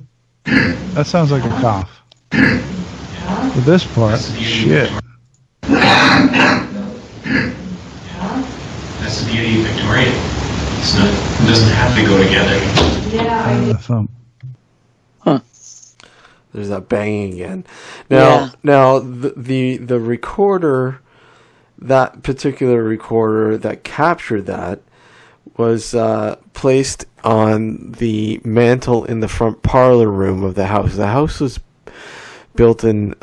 [SPEAKER 9] that sounds like a cough. But this part, shit.
[SPEAKER 13] That's the beauty of Victoria. It doesn't have to go together.
[SPEAKER 11] Yeah, I
[SPEAKER 9] thump.
[SPEAKER 2] There's that banging again. Now the recorder, that particular recorder that captured that, was placed on the mantle in the front parlor room of the house. The house was built in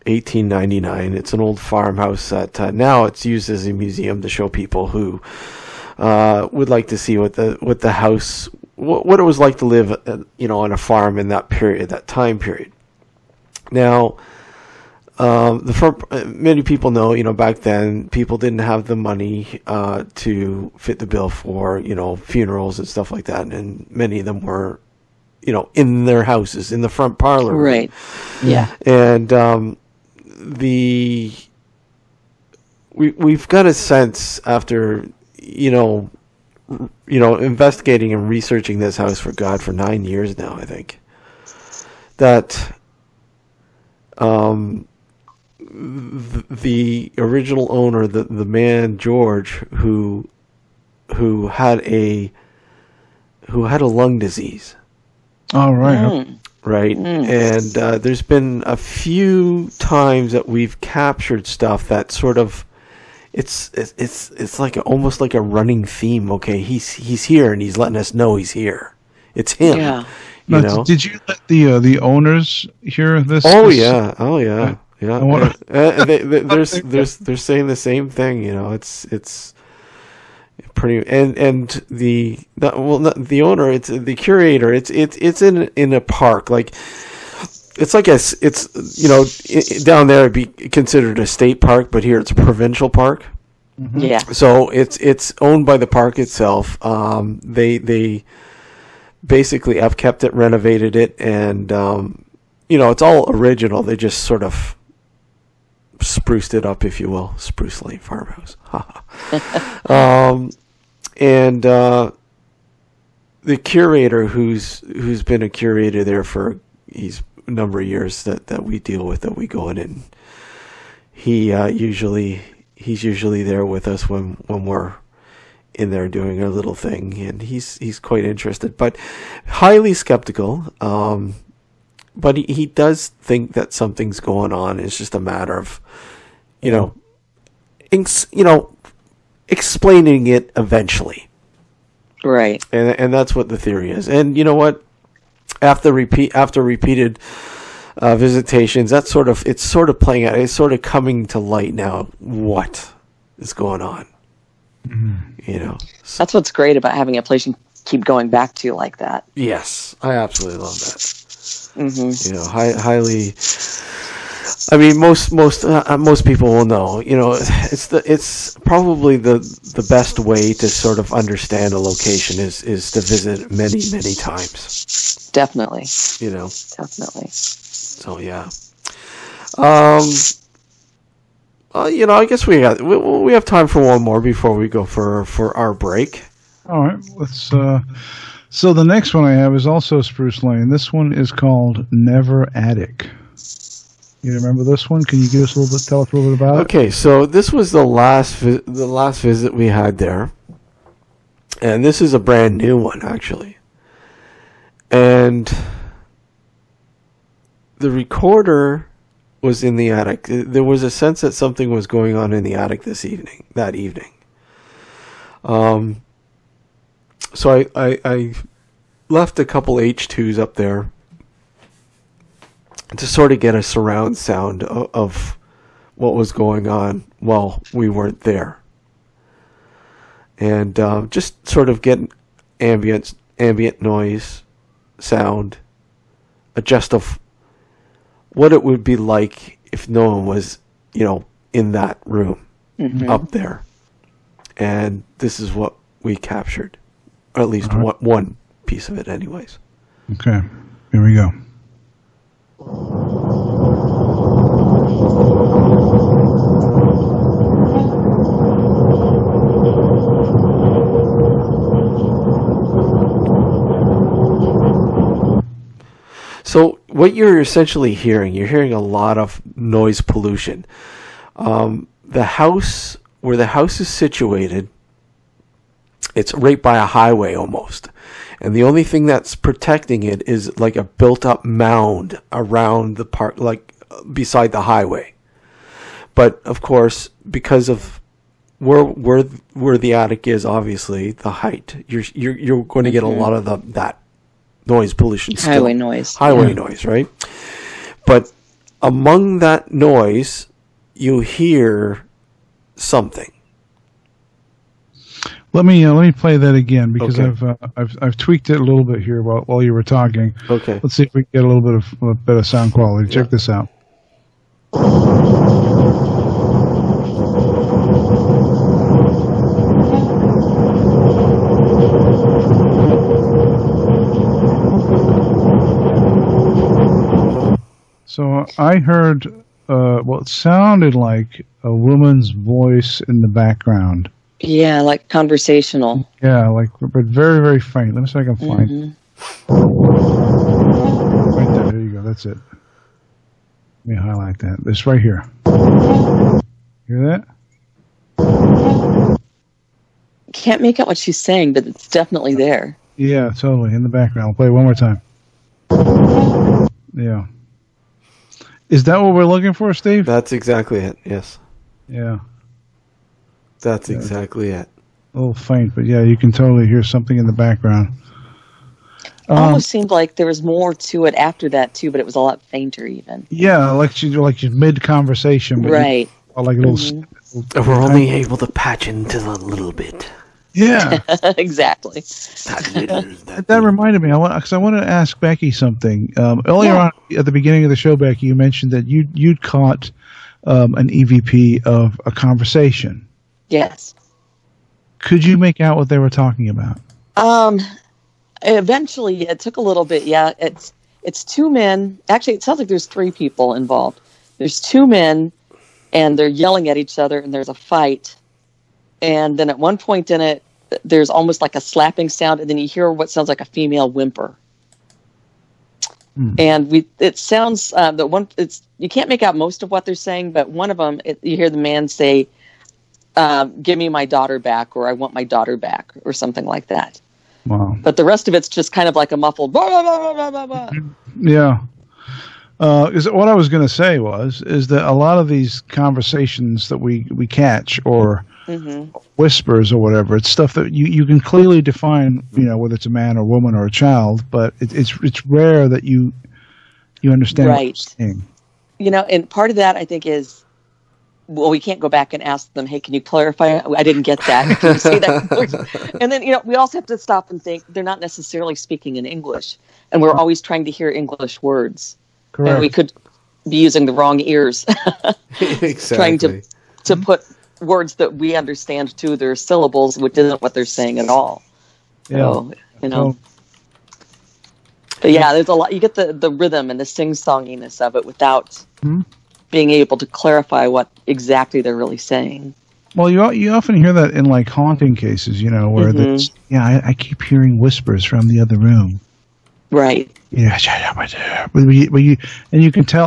[SPEAKER 2] 1899. It's an old farmhouse that now it's used as a museum to show people who would like to see what the house, what it was like to live, on a farm in that period, that time period. Now, many people know, back then people didn't have the money to fit the bill for, funerals and stuff like that, and many of them were, in their houses, in the front parlor.
[SPEAKER 10] Right. Yeah.
[SPEAKER 2] And we've got a sense after, investigating and researching this house for 9 years now, I think, that the original owner, the man George, who had a lung disease.
[SPEAKER 9] Oh, right.
[SPEAKER 2] Right. And there's been a few times that we've captured stuff that sort of, it's like almost like a running theme. Okay, he's here and he's letting us know he's here. It's him.
[SPEAKER 10] Yeah.
[SPEAKER 2] Did
[SPEAKER 9] you let the owners hear this?
[SPEAKER 2] Oh yeah. They're saying the same thing. It's pretty, and the owner, it's the curator. It's in a park, like it's down there it'd be considered a state park, but here it's a provincial park.
[SPEAKER 10] Mm-hmm. Yeah.
[SPEAKER 2] So it's owned by the park itself. They basically have kept it, renovated it, and it's all original. They just sort of spruced it up, if you will. Spruce Lane Farmhouse. And the curator, who's been a curator there for a number of years that we deal with, that we go in, and he's usually there with us when we're in there doing our little thing, and he's quite interested, but highly skeptical. But he does think that something's going on. It's just a matter of, explaining it eventually.
[SPEAKER 10] Right.
[SPEAKER 2] And that's what the theory is. And you know what? After repeated visitations, it's sort of playing out. It's sort of coming to light now. What is going on? Mm-hmm.
[SPEAKER 10] That's what's great about having a place you keep going back to like that.
[SPEAKER 2] Yes, I absolutely love that.
[SPEAKER 10] Mm-hmm.
[SPEAKER 2] Highly. I mean, most people will know. It's probably the best way to sort of understand a location is to visit many times.
[SPEAKER 10] Definitely.
[SPEAKER 2] Definitely. So yeah. I guess we have time for one more before we go for our break.
[SPEAKER 9] All right, let's. So the next one I have is also Spruce Lane. This one is called Never Attic. You remember this one? Can you tell us a little bit about it?
[SPEAKER 2] Okay, so this was the last visit we had there, and this is a brand new one actually. And the recorder was in the attic. There was a sense that something was going on in the attic that evening. So I left a couple H2s up there to sort of get a surround sound of what was going on while we weren't there. And just sort of get ambient noise, sound, adjust of what it would be like if no one was, in that room up there. And this is what we captured. Or at least one piece of it anyways.
[SPEAKER 9] Okay, here we go.
[SPEAKER 2] So what you're essentially you're hearing a lot of noise pollution. The house, where the house is situated, it's right by a highway almost. And the only thing that's protecting it is like a built-up mound around the park, like beside the highway. But of course, because of where the attic is, obviously the height, you're going to get a lot of that noise pollution.
[SPEAKER 10] Highway noise,
[SPEAKER 2] right? But among that noise, you hear something.
[SPEAKER 9] Let me play that again because
[SPEAKER 2] Okay.
[SPEAKER 9] I've tweaked it a little bit here while you were talking.
[SPEAKER 2] Okay.
[SPEAKER 9] Let's see if we can get a little bit of better sound quality. Check this out. So I heard what sounded like a woman's voice in the background.
[SPEAKER 10] Yeah, like conversational.
[SPEAKER 9] Yeah, but very, very faint. Let me see if I can find. Right there. There you go. That's it. Let me highlight that. This right here. Hear that?
[SPEAKER 10] Can't make out what she's saying, but it's definitely there.
[SPEAKER 9] Yeah, totally. In the background. I'll play it one more time. Yeah. Is that what we're looking for, Steve?
[SPEAKER 2] That's exactly it. Yes.
[SPEAKER 9] Yeah.
[SPEAKER 2] That's exactly it.
[SPEAKER 9] A little faint, but yeah, you can totally hear something in the background.
[SPEAKER 10] Almost seemed like there was more to it after that too, but it was a lot fainter even.
[SPEAKER 9] Yeah, like she's mid conversation,
[SPEAKER 10] right?
[SPEAKER 9] Like a little.
[SPEAKER 2] We're only able to patch into a little bit.
[SPEAKER 9] Yeah,
[SPEAKER 10] exactly.
[SPEAKER 9] That reminded me. I wanted to ask Becky something. Earlier on at the beginning of the show, Becky, you mentioned that you'd caught an EVP of a conversation.
[SPEAKER 10] Yes.
[SPEAKER 9] Could you make out what they were talking about?
[SPEAKER 10] Eventually, it took a little bit. Yeah, it's two men. Actually, it sounds like there's three people involved. There's two men, and they're yelling at each other, and there's a fight. And then at one point in it, there's almost like a slapping sound, and then you hear what sounds like a female whimper. And it sounds you can't make out most of what they're saying, but one of them, you hear the man say, "Give me my daughter back," or "I want my daughter back," or something like that.
[SPEAKER 9] Wow.
[SPEAKER 10] But the rest of it's just kind of like a muffled blah, blah, blah, blah, blah, blah.
[SPEAKER 9] Yeah. What I was going to say is that a lot of these conversations that we catch or whispers or whatever, it's stuff that you can clearly define, whether it's a man or woman or a child, but it's rare that you understand what they're saying.
[SPEAKER 10] And part of that I think is, well, we can't go back and ask them, "Hey, can you clarify? I didn't get that. Can you say that?" And then, we also have to stop and think they're not necessarily speaking in English, and we're always trying to hear English words.
[SPEAKER 9] Correct.
[SPEAKER 10] And we could be using the wrong ears,
[SPEAKER 2] Exactly.
[SPEAKER 10] trying to put words that we understand to their syllables, which isn't what they're saying at all. So, But yeah, there's a lot. You get the rhythm and the sing-songiness of it without being able to clarify what exactly they're really saying.
[SPEAKER 9] Well, you often hear that in like haunting cases, where I keep hearing whispers from the other room.
[SPEAKER 10] Right.
[SPEAKER 9] Yeah, but you can tell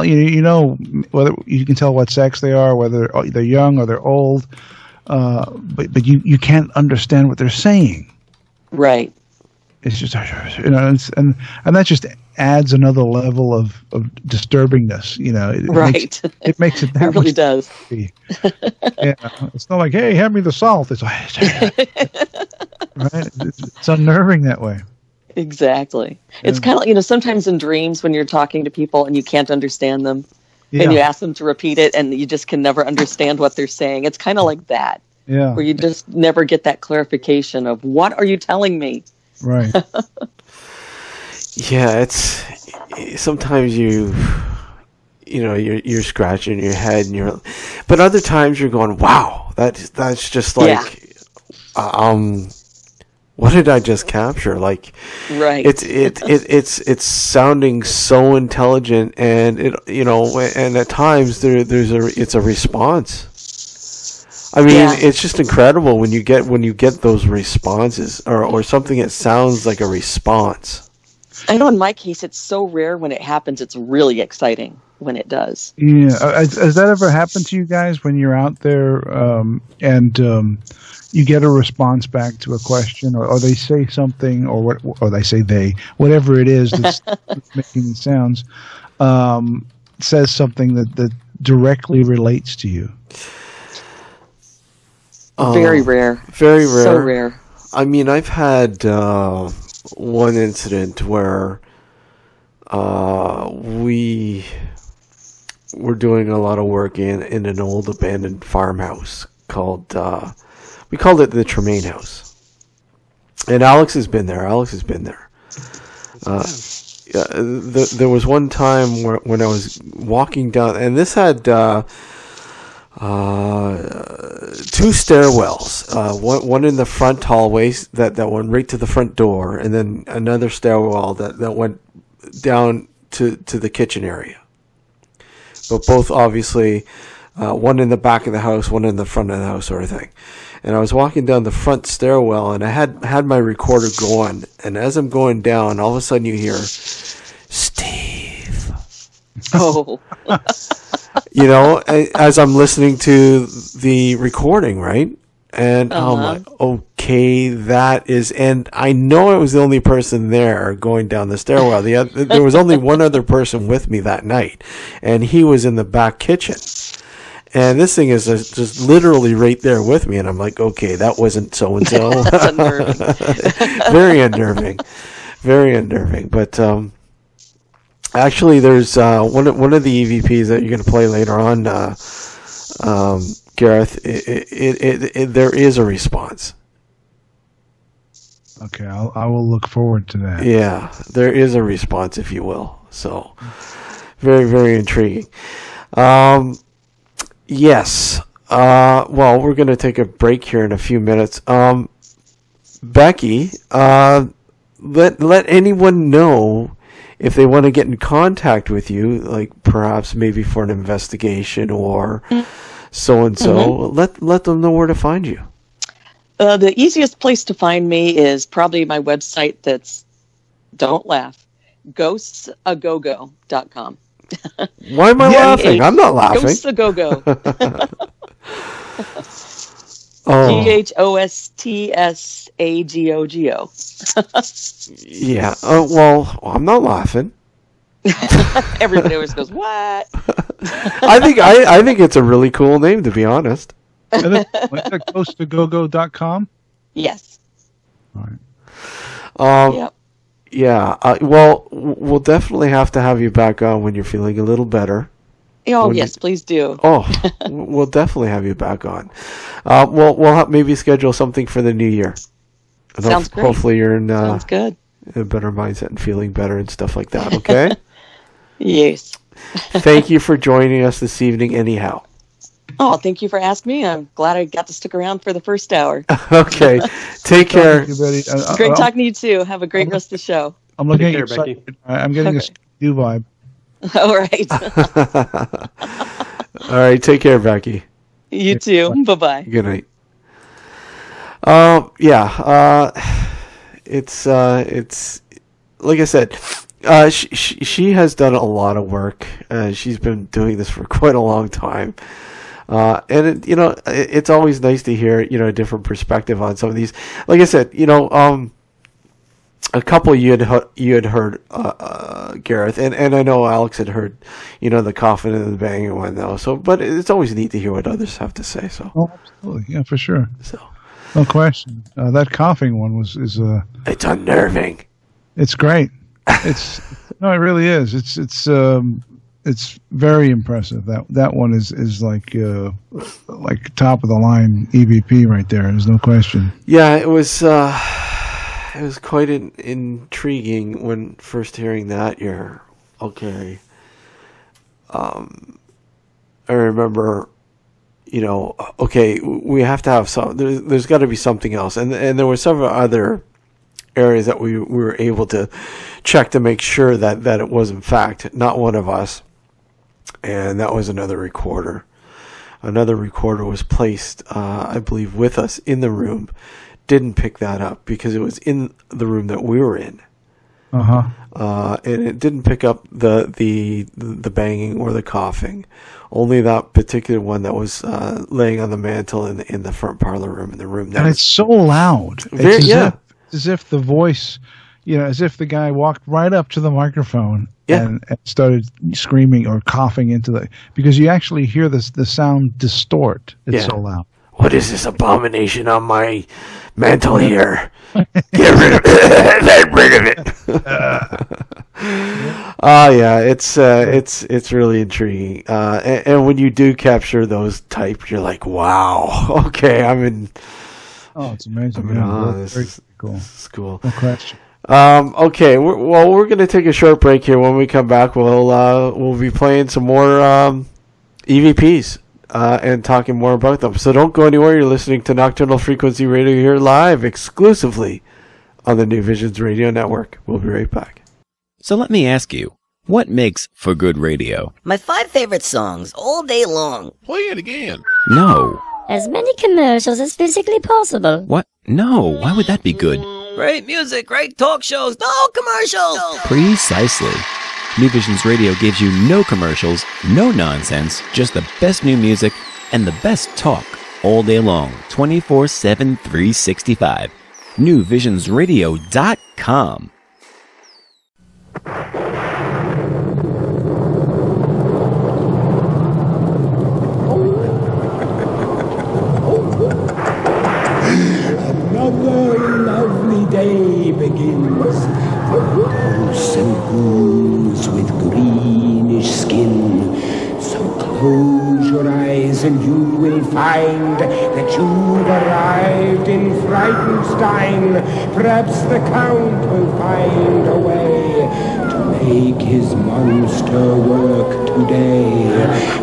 [SPEAKER 9] whether you can tell what sex they are, whether they're young or they're old, but you can't understand what they're saying.
[SPEAKER 10] Right.
[SPEAKER 9] It's just and that just adds another level of disturbingness. It makes it that
[SPEAKER 10] it really does.
[SPEAKER 9] Yeah, it's not like, "Hey, hand me the salt." It's like, right? It's unnerving that way.
[SPEAKER 10] Exactly. It's kind of like, sometimes in dreams when you're talking to people and you can't understand them and you ask them to repeat it and you just can never understand what they're saying. It's kind of like that.
[SPEAKER 9] Yeah.
[SPEAKER 10] Where you just never get that clarification of, what are you telling me?
[SPEAKER 9] Right.
[SPEAKER 2] Yeah, it's sometimes you're scratching your head and but other times you're going, wow, that's just like, what did I just capture? Like,
[SPEAKER 10] right.
[SPEAKER 2] It's sounding so intelligent, and and at times it's a response. I mean, it's just incredible when you get those responses or something that sounds like a response.
[SPEAKER 10] I know in my case, it's so rare when it happens. It's really exciting when it does.
[SPEAKER 9] Yeah. Has that ever happened to you guys when you're out there and you get a response back to a question, or they say something, or they say whatever it is that's making the sounds, says something that directly relates to you?
[SPEAKER 10] Very rare.
[SPEAKER 2] Very rare.
[SPEAKER 10] So rare.
[SPEAKER 2] I mean, I've had one incident where we're doing a lot of work in an old abandoned farmhouse called, we called it the Tremaine House. And Alex has been there. There was one time when I was walking down, and this had 2 stairwells. One in the front hallways that went right to the front door, and then another stairwell that went down to the kitchen area. But both obviously, one in the back of the house, one in the front of the house, sort of thing. And I was walking down the front stairwell, and I had my recorder going. And as I'm going down, all of a sudden you hear, Steve.
[SPEAKER 10] Oh.
[SPEAKER 2] As I'm listening to the recording, right? And I'm like, okay, that is... And I know I was the only person there going down the stairwell. There was only one other person with me that night, and he was in the back kitchen. And this thing is just literally right there with me, and I'm like, okay, that wasn't so-and-so.
[SPEAKER 10] That's unnerving.
[SPEAKER 2] Very unnerving. But actually, there's one of the EVPs that you're going to play later on, Gareth. There is a response.
[SPEAKER 9] Okay, I will look forward to that.
[SPEAKER 2] Yeah, there is a response, if you will. So, very, very intriguing. Yes. Well, we're going to take a break here in a few minutes. Becky, let anyone know if they want to get in contact with you, like perhaps maybe for an investigation or so-and-so. Let them know where to find you.
[SPEAKER 10] The easiest place to find me is probably my website that's, don't laugh, ghostsagogo.com.
[SPEAKER 2] Why am I laughing? I'm not laughing.
[SPEAKER 10] Ghostsagogo. GHOSTSAGOGO.
[SPEAKER 2] Yeah. Well, I'm not laughing.
[SPEAKER 10] Everybody always goes, what?
[SPEAKER 2] I think it's a really cool name, to be honest.
[SPEAKER 9] Ghostsagogo.com?
[SPEAKER 10] Yes.
[SPEAKER 9] All right.
[SPEAKER 10] Yep.
[SPEAKER 2] Yeah. Well, we'll definitely have to have you back on when you're feeling a little better.
[SPEAKER 10] Oh, yes, please do.
[SPEAKER 2] Oh, we'll definitely have you back on. We'll maybe schedule something for the new year. And
[SPEAKER 10] Sounds great.
[SPEAKER 2] Hopefully you're in
[SPEAKER 10] Sounds good.
[SPEAKER 2] a better mindset and feeling better and stuff like that, okay?
[SPEAKER 10] Yes.
[SPEAKER 2] Thank you for joining us this evening anyhow.
[SPEAKER 10] Oh, thank you for asking me. I'm glad I got to stick around for the first hour.
[SPEAKER 2] Okay. Take care.
[SPEAKER 10] Great talking to you, too. Have a great rest of the show.
[SPEAKER 9] I'm looking at you, Becky. I'm getting a new vibe.
[SPEAKER 10] All right.
[SPEAKER 2] All right. Take care, Becky.
[SPEAKER 10] You too. Bye-bye.
[SPEAKER 2] Good night. It's like I said, she has done a lot of work. She's been doing this for quite a long time. And it's always nice to hear, a different perspective on some of these. Like I said, a couple you had heard, Gareth, and I know Alex had heard, the coughing and the banging one though. So, but it's always neat to hear what others have to say. So,
[SPEAKER 9] oh, absolutely, yeah, for sure.
[SPEAKER 2] So,
[SPEAKER 9] no question. That coughing one is
[SPEAKER 2] it's unnerving.
[SPEAKER 9] It's great. It really is. It's very impressive. That one is like top of the line EVP right there. There's no question.
[SPEAKER 2] Yeah, it was quite intriguing when first hearing that. You're okay. I remember, okay, we have to have some. There's got to be something else, and there were several other areas that we were able to check to make sure that it was in fact not one of us. And that was another recorder. Another recorder was placed, I believe, with us in the room. Didn't pick that up because it was in the room that we were in. And it didn't pick up the banging or the coughing. Only that particular one that was laying on the mantle in the front parlor room, in the room.
[SPEAKER 9] And it's so loud. It's as if the voice, as if the guy walked right up to the microphone and started screaming or coughing into because you actually hear the sound distort. It's so loud.
[SPEAKER 2] What is this abomination on my mantle here? Get rid of it. Get rid of it. Yeah, it's really intriguing. And when you do capture those types, you're like, wow, okay, I'm in.
[SPEAKER 9] Oh, it's amazing.
[SPEAKER 2] This
[SPEAKER 9] Very
[SPEAKER 2] is
[SPEAKER 9] cool.
[SPEAKER 2] This is cool.
[SPEAKER 9] No question.
[SPEAKER 2] Okay, we're going to take a short break here. When we come back, we'll be playing some more EVPs and talking more about them. So don't go anywhere. You're listening to Nocturnal Frequency Radio here live exclusively on the New Visions Radio Network. We'll be right back.
[SPEAKER 4] So let me ask you, what makes for good radio?
[SPEAKER 5] My 5 favorite songs all day long.
[SPEAKER 8] Play it again.
[SPEAKER 4] No.
[SPEAKER 14] As many commercials as physically possible.
[SPEAKER 4] What? No, why would that be good?
[SPEAKER 5] Great music, great talk shows, no commercials.
[SPEAKER 4] Precisely. New Visions Radio gives you no commercials, no nonsense, just the best new music and the best talk all day long, 24/7, 365. NewVisions.radio.com.
[SPEAKER 15] Another lovely day begins. Ghosts and ghouls with greenish skin. So close your eyes and you will find that you've arrived in Frightenstein. Perhaps the Count will find a way to make his monster work today.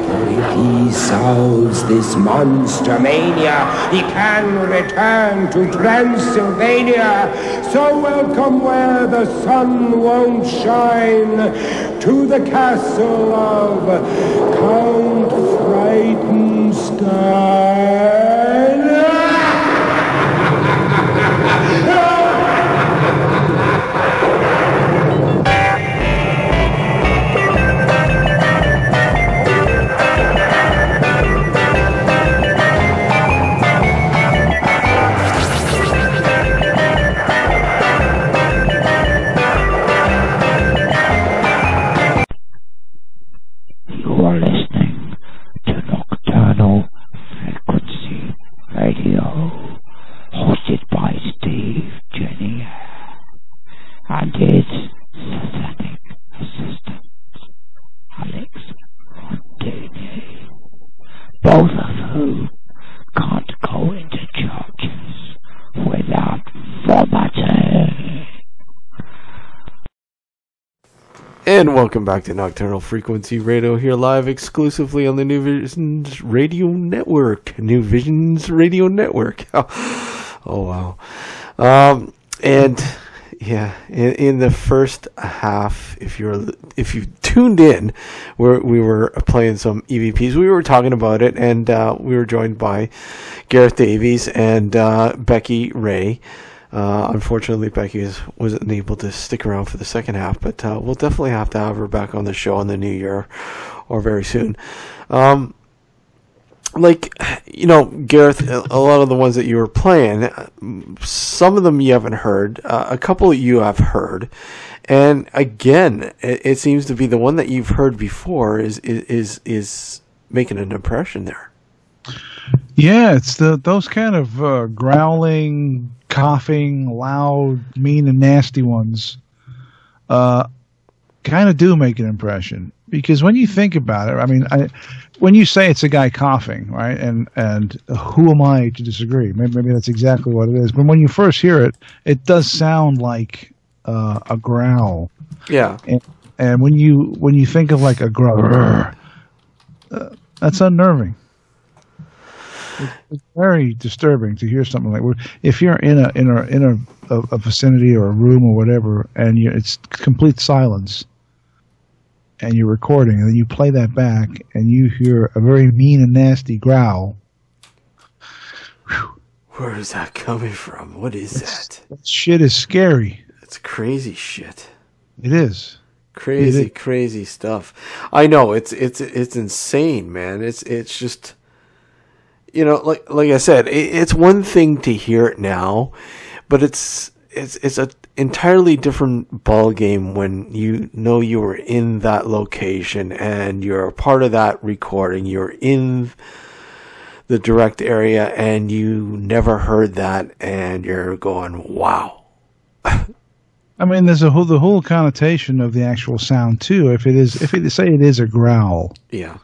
[SPEAKER 15] For if he solves this monster mania, he can return to Transylvania. So welcome where the sun won't shine, to the castle of Count Frightenstein.
[SPEAKER 1] You are listening to Nocturnal Frequency Radio, hosted by Steve Jenny and his satanic assistant, Alex Rondini, both of whom can't go into churches without vomiting.
[SPEAKER 2] And welcome back to Nocturnal Frequency Radio here live exclusively on the New Visions Radio Network. New Visions Radio Network. Oh wow. And yeah, in the first half, if you tuned in, we were playing some EVPs. We were talking about it, and we were joined by Gareth Davies and Becky Ray. Unfortunately, Becky wasn't able to stick around for the second half, but we'll definitely have to have her back on the show in the new year or very soon. Gareth, a lot of the ones that you were playing, some of them you haven't heard, a couple you have heard, and again, it seems to be the one that you've heard before is making an impression there.
[SPEAKER 9] Yeah, it's those kind of growling, coughing, loud, mean, and nasty ones kind of do make an impression. Because when you think about it, I mean, when you say it's a guy coughing, right, and who am I to disagree? Maybe that's exactly what it is. But when you first hear it, it does sound like a growl.
[SPEAKER 2] Yeah.
[SPEAKER 9] And when you think of like a growl, that's unnerving. It's very disturbing to hear something like. If you're in a vicinity or a room or whatever, and it's complete silence, and you're recording, and then you play that back, and you hear a very mean and nasty growl.
[SPEAKER 2] Where is that coming from? What is that?
[SPEAKER 9] That shit is scary.
[SPEAKER 2] It's crazy shit.
[SPEAKER 9] It is.
[SPEAKER 2] Crazy stuff. I know it's insane, man. It's just. Like I said, it's one thing to hear it now, but it's an entirely different ball game when you know you were in that location and you're a part of that recording. You're in the direct area and you never heard that, and you're going, wow.
[SPEAKER 9] I mean, there's the whole connotation of the actual sound too. If it say it is a growl,
[SPEAKER 2] Yeah.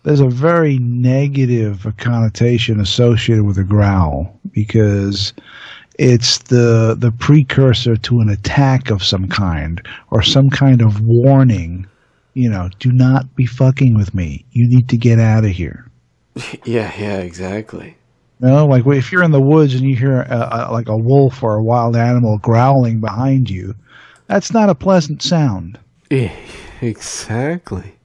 [SPEAKER 9] there's a very negative connotation associated with a growl because it's the precursor to an attack of some kind or some kind of warning. You know, do not be fucking with me. You need to get out of here.
[SPEAKER 2] Yeah, exactly.
[SPEAKER 9] You know, like if you're in the woods and you hear like a wolf or a wild animal growling behind you, that's not a pleasant sound.
[SPEAKER 2] Yeah, exactly.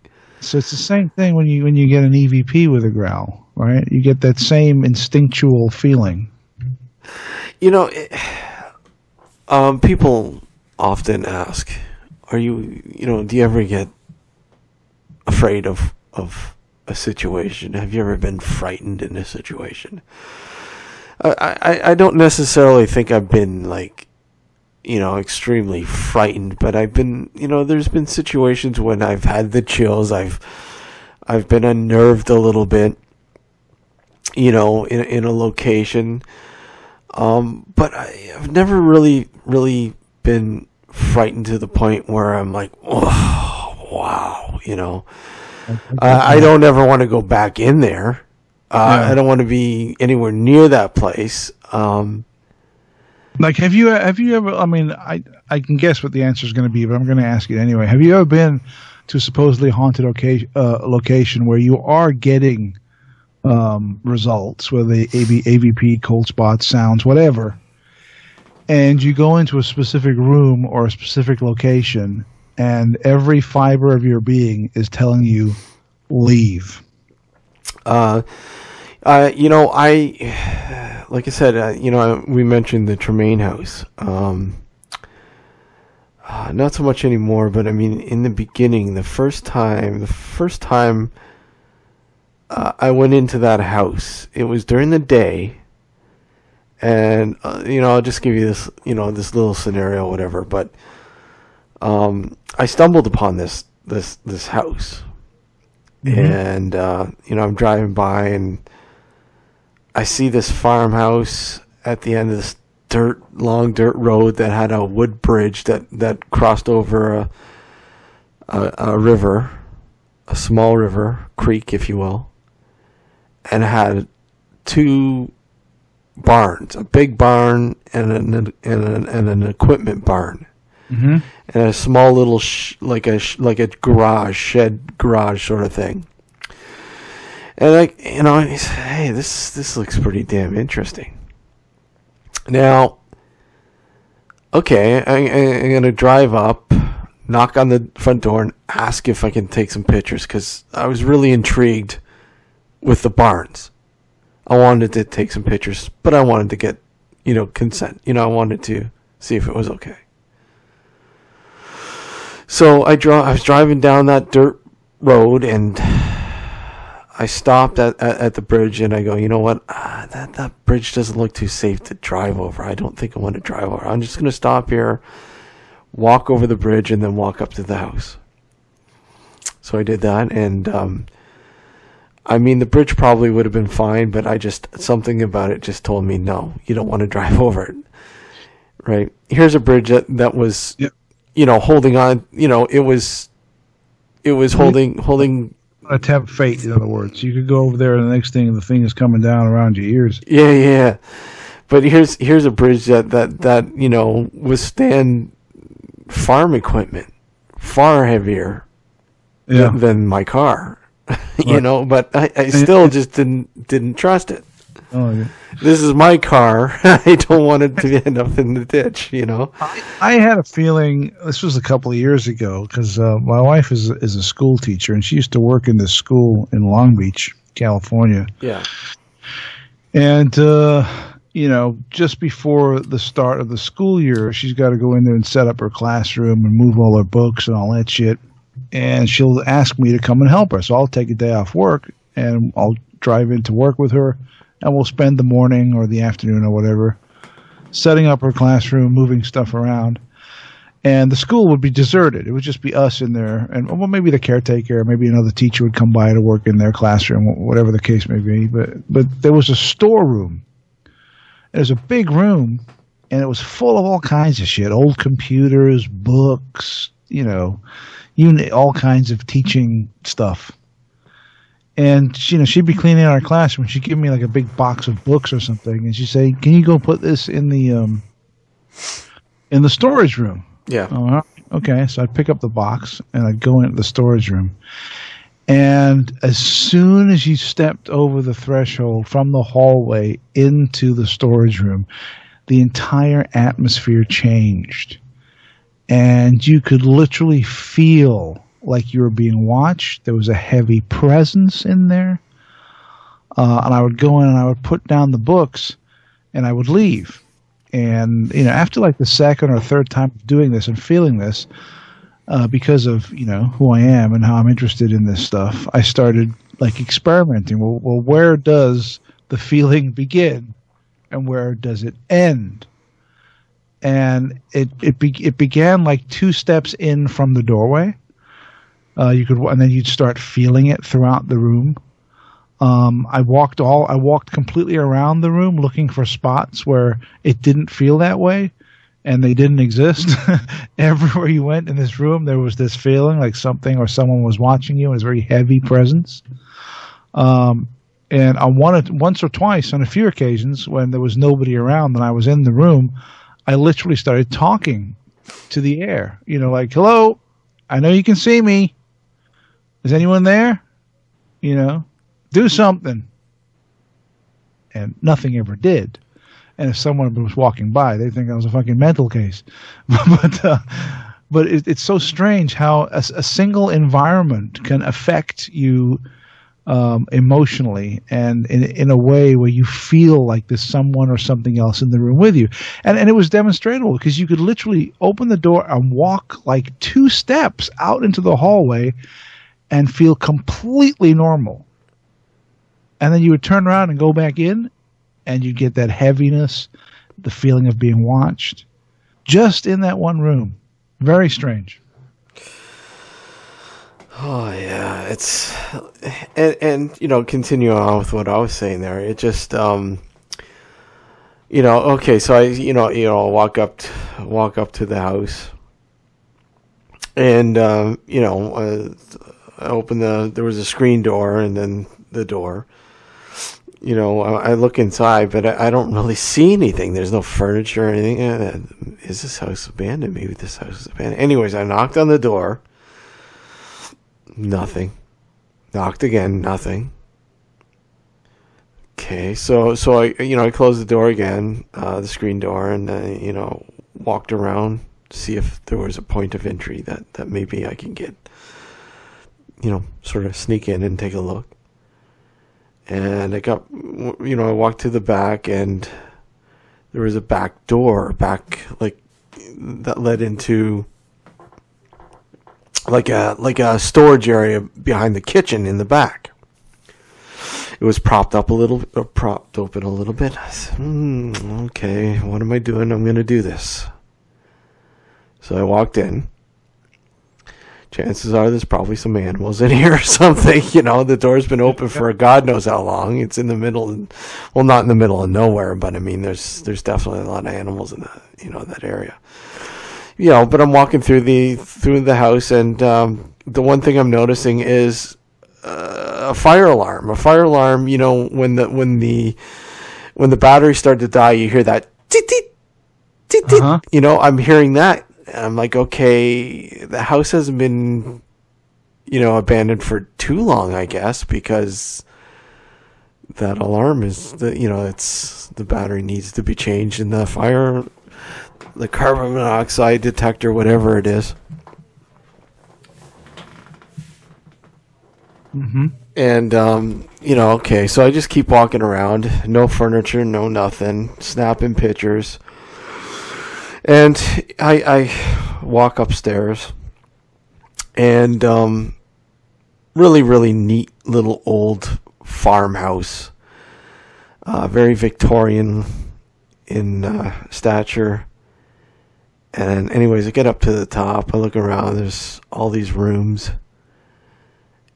[SPEAKER 9] So it's the same thing when you get an EVP with a growl, right? You get that same instinctual feeling.
[SPEAKER 2] You know, people often ask, do you ever get afraid of a situation? Have you ever been frightened in a situation? I don't necessarily think I've been extremely frightened, but I've been, there's been situations when I've had the chills. I've been unnerved a little bit, in a location. But I've never really been frightened to the point where I'm like, oh, wow, I don't ever want to go back in there. I don't want to be anywhere near that place.
[SPEAKER 9] Like, have you ever? I mean, I can guess what the answer is going to be, but I'm going to ask it anyway. Have you ever been to a supposedly haunted location where you are getting results, whether they AVP, cold spots, sounds, whatever, and you go into a specific room or a specific location, and every fiber of your being is telling you, leave?
[SPEAKER 2] Like I said, we mentioned the Tremaine house. Not so much anymore, but I mean, in the beginning, the first time I went into that house, it was during the day, and I'll just give you this, this little scenario, whatever. But I stumbled upon this house, and I'm driving by, and I see this farmhouse at the end of this long dirt road that had a wood bridge that crossed over a river, a small river, creek, if you will, and had two barns, a big barn and an equipment barn, and a small little like a shed garage sort of thing. And I said, hey, this looks pretty damn interesting. Now, okay, I'm going to drive up, knock on the front door, and ask if I can take some pictures, because I was really intrigued with the barns. I wanted to take some pictures, but I wanted to get, consent. I wanted to see if it was okay. So I was driving down that dirt road, and I stopped at the bridge, and I go, you know what? That bridge doesn't look too safe to drive over. I don't think I want to drive over. I'm just going to stop here, walk over the bridge, and then walk up to the house. So I did that, and the bridge probably would have been fine, but something about it just told me, no, you don't want to drive over it. Right? Here's a bridge that was, holding on. It was holding.
[SPEAKER 9] A tap fate, in other words. You could go over there, and the next thing, the thing is coming down around your ears.
[SPEAKER 2] Yeah. But here's a bridge that withstand farm equipment far heavier than my car. But I still just didn't trust it.
[SPEAKER 9] Oh, yeah.
[SPEAKER 2] This is my car. I don't want it to end up in the ditch,
[SPEAKER 9] I had a feeling, this was a couple of years ago, because my wife is a school teacher, and she used to work in this school in Long Beach, California.
[SPEAKER 2] Yeah.
[SPEAKER 9] And, just before the start of the school year, she's got to go in there and set up her classroom and move all her books and all that shit. And she'll ask me to come and help her. So I'll take a day off work, and I'll drive into work with her, and we'll spend the morning or the afternoon or whatever setting up her classroom, moving stuff around. And the school would be deserted. It would just be us in there, and maybe the caretaker, maybe another teacher would come by to work in their classroom, whatever the case may be. But there was a storeroom. There's a big room, and it was full of all kinds of shit, old computers, books, all kinds of teaching stuff. And she'd be cleaning out our classroom. She'd give me like a big box of books or something, and she'd say, "Can you go put this in the storage room?"
[SPEAKER 2] Yeah.
[SPEAKER 9] Okay. So I'd pick up the box and I'd go into the storage room. And as soon as you stepped over the threshold from the hallway into the storage room, the entire atmosphere changed. And you could literally feel like you were being watched. There was a heavy presence in there. And I would go in and I would put down the books and I would leave. And, after like the second or third time of doing this and feeling this, because of, who I am and how I'm interested in this stuff, I started like experimenting. Well, where does the feeling begin and where does it end? And it began like 2 steps in from the doorway. And then you'd start feeling it throughout the room. I walked completely around the room looking for spots where it didn't feel that way, and they didn't exist. Everywhere you went in this room, there was this feeling like something or someone was watching you. It was a very heavy presence. And once or twice, on a few occasions, when there was nobody around and I was in the room, I literally started talking to the air. Like, "Hello, I know you can see me. Is anyone there? Do something." And nothing ever did. And if someone was walking by, they'd think I was a fucking mental case. But it's so strange how a single environment can affect you emotionally and in a way where you feel like there's someone or something else in the room with you. And it was demonstrable because you could literally open the door and walk like 2 steps out into the hallway and feel completely normal. And then you would turn around and go back in, and you'd get that heaviness, the feeling of being watched, just in that one room. Very strange.
[SPEAKER 2] Oh, yeah. It's... And continue on with what I was saying there. It just, okay, so I, walk up to the house, and, I opened there was a screen door and then the door. I look inside, but I don't really see anything. There's no furniture or anything. Is this house abandoned? Maybe this house is abandoned. Anyways, I knocked on the door. Nothing. Knocked again. Nothing. Okay, so I closed the door again, the screen door, and walked around to see if there was a point of entry that maybe I can get, sort of sneak in and take a look. And I walked to the back, and there was a back door that led into like a storage area behind the kitchen in the back. It was propped open a little bit. I said, okay, what am I doing? I'm going to do this. So I walked in. Chances are there's probably some animals in here or something. The door's been open for God knows how long. It's in the middle, not in the middle of nowhere, but I mean, there's definitely a lot of animals in that area. But I'm walking through the house, and the one thing I'm noticing is a fire alarm. A fire alarm. When the batteries start to die, you hear that tick tick tick tick. I'm hearing that. And I'm like, okay, the house hasn't been, abandoned for too long, I guess, because that alarm is the battery needs to be changed in the carbon monoxide detector, whatever it is.
[SPEAKER 9] Mm-hmm.
[SPEAKER 2] And, okay, so I just keep walking around, no furniture, no nothing, snapping pictures. And I walk upstairs, and really, really neat little old farmhouse, very Victorian in stature. And anyways, I get up to the top, I look around, there's all these rooms,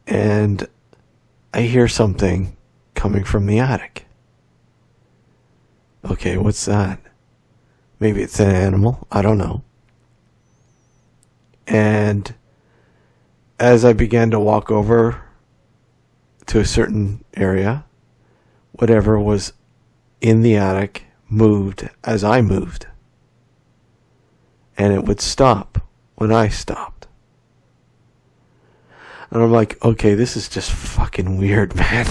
[SPEAKER 2] and I hear something coming from the attic. Okay, what's that? Maybe it's an animal. I don't know. And as I began to walk over to a certain area, whatever was in the attic moved as I moved. And it would stop when I stopped. And I'm like, okay, this is just fucking weird, man.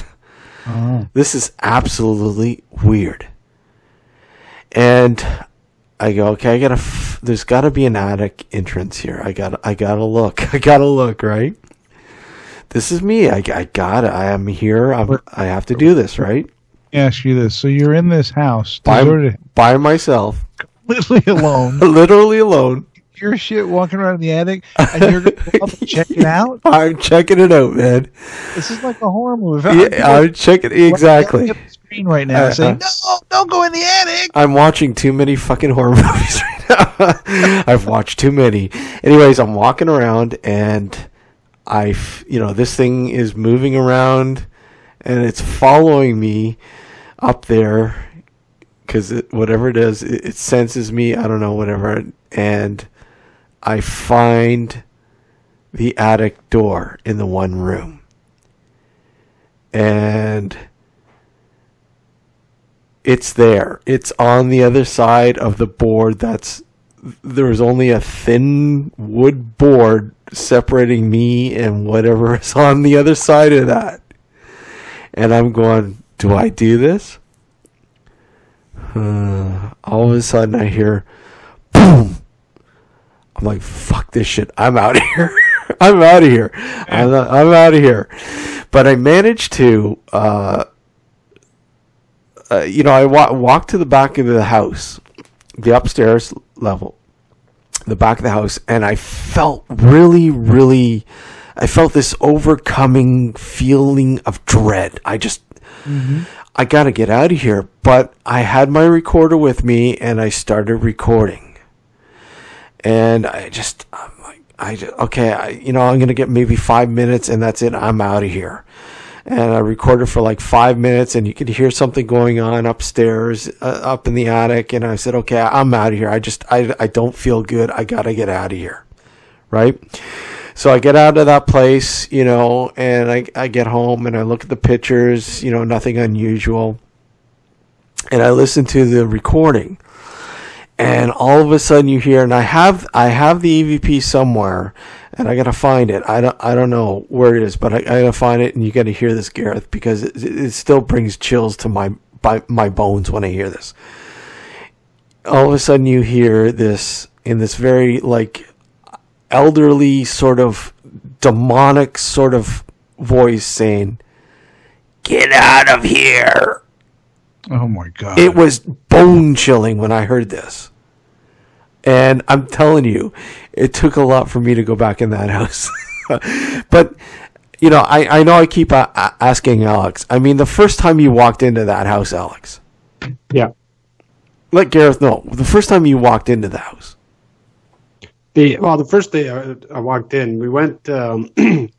[SPEAKER 9] Oh.
[SPEAKER 2] This is absolutely weird. And I go, okay, there's got to be an attic entrance here. I gotta look. I gotta look, right? This is me. I am here. I have to do this, right?
[SPEAKER 9] Ask you this. So you're in this house.
[SPEAKER 2] By myself.
[SPEAKER 9] Literally alone.
[SPEAKER 2] Literally alone.
[SPEAKER 9] Your shit walking around in the attic, and you're going to go up and check it out?
[SPEAKER 2] I'm checking it out, man.
[SPEAKER 9] This is like a horror movie.
[SPEAKER 2] Yeah, I'm checking exactly.
[SPEAKER 9] Up the screen right now, saying, "No, don't go in the attic."
[SPEAKER 2] I'm watching too many fucking horror movies right now. I've watched too many. Anyways, I'm walking around, and this thing is moving around, and it's following me up there because whatever it is, it senses me. I don't know, whatever, and I find the attic door in the one room. And it's there. It's on the other side of the board. There's only a thin wood board separating me and whatever is on the other side of that. And I'm going, do I do this? All of a sudden I hear, boom. I'm like, fuck this shit. I'm out of here. I'm out of here. I'm out of here. But I managed to, I walked to the back of the house, the upstairs level, the back of the house, and I felt really, I felt this overcoming feeling of dread. I got to get out of here. But I had my recorder with me, and I started recording. And I'm going to get maybe 5 minutes, and that's it. I'm out of here. And I recorded for like 5 minutes, and you could hear something going on upstairs, up in the attic. And I said, okay, I'm out of here. I don't feel good. I got to get out of here. Right? So I get out of that place, and I get home, and I look at the pictures, nothing unusual. And I listen to the recording. And all of a sudden you hear, and I have the EVP somewhere, and I gotta find it. I don't know where it is, but I gotta find it, and you gotta hear this, Gareth, because it still brings chills to my bones when I hear this. All of a sudden you hear this in this very like elderly sort of demonic sort of voice saying, "Get out of here."
[SPEAKER 9] Oh my God.
[SPEAKER 2] It was bone chilling when I heard this. And I'm telling you, it took a lot for me to go back in that house. But, I know I keep asking Alex. I mean, the first time you walked into that house, Alex.
[SPEAKER 3] Yeah.
[SPEAKER 2] Let Gareth know. The first time you walked into the house.
[SPEAKER 3] The first day I walked in, we went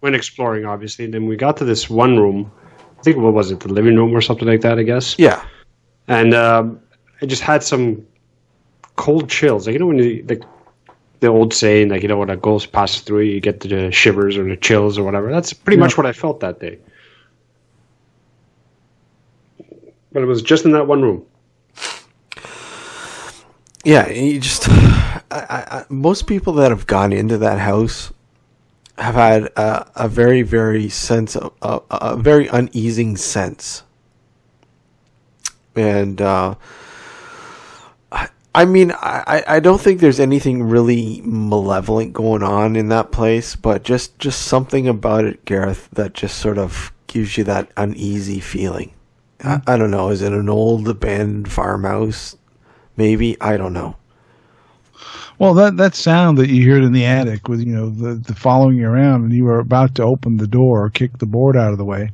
[SPEAKER 3] exploring, obviously. And then we got to this one room. I think, what was it, the living room or something like that, I guess?
[SPEAKER 2] Yeah.
[SPEAKER 3] And I just had some cold chills. Like, when the old saying, like, when a ghost passes through, you get the shivers or the chills or whatever. That's pretty much what I felt that day. But it was just in that one room.
[SPEAKER 2] Yeah, you just... most people that have gone into that house have had a very, very sense of a very uneasing sense, and I don't think there's anything really malevolent going on in that place, but just something about it, Gareth, that just sort of gives you that uneasy feeling. I don't know. Is it an old abandoned farmhouse? Maybe, I don't know.
[SPEAKER 9] Well, that sound that you heard in the attic with, the following you around, and you were about to open the door or kick the board out of the way.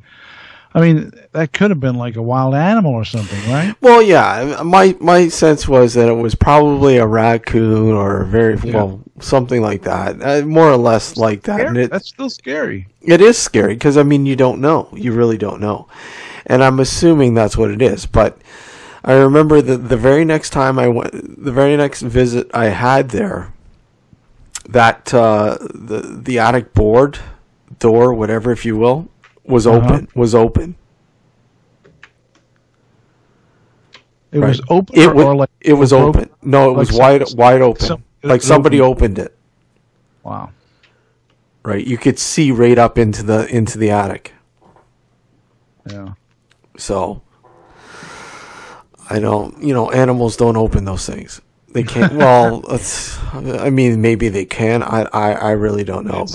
[SPEAKER 9] I mean, that could have been like a wild animal or something, right?
[SPEAKER 2] Well, yeah. My sense was that it was probably a raccoon or something like that. More or less like that. And
[SPEAKER 9] that's still scary.
[SPEAKER 2] It is scary because, you don't know. You really don't know. And I'm assuming that's what it is. But I remember the very next time I went, the very next visit I had there, that the attic door, whatever, if you will, was open. Was open.
[SPEAKER 9] It was open.
[SPEAKER 2] It was open. No, it was wide open. Like somebody opened it.
[SPEAKER 9] Wow.
[SPEAKER 2] Right, you could see right up into the attic.
[SPEAKER 9] Yeah.
[SPEAKER 2] So, I don't, animals don't open those things. They can't. Well, I mean, maybe they can. I really don't know.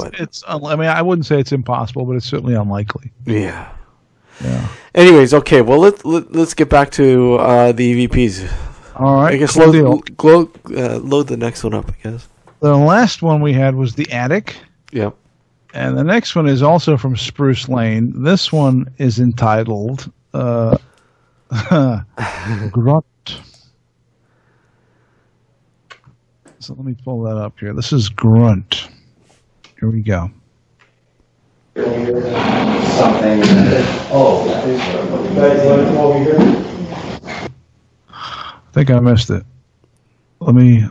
[SPEAKER 9] I wouldn't say it's impossible, but it's certainly unlikely.
[SPEAKER 2] Yeah.
[SPEAKER 9] Yeah.
[SPEAKER 2] Anyways, okay. Well, let's get back to the EVPs.
[SPEAKER 9] All right.
[SPEAKER 2] I guess
[SPEAKER 9] cool
[SPEAKER 2] load the next one up, I guess.
[SPEAKER 9] The last one we had was the attic.
[SPEAKER 2] Yep.
[SPEAKER 9] And the next one is also from Spruce Lane. This one is entitled Grunt. So let me pull that up here. This is Grunt. Here we go.
[SPEAKER 12] Something.
[SPEAKER 9] I think I missed it. Let me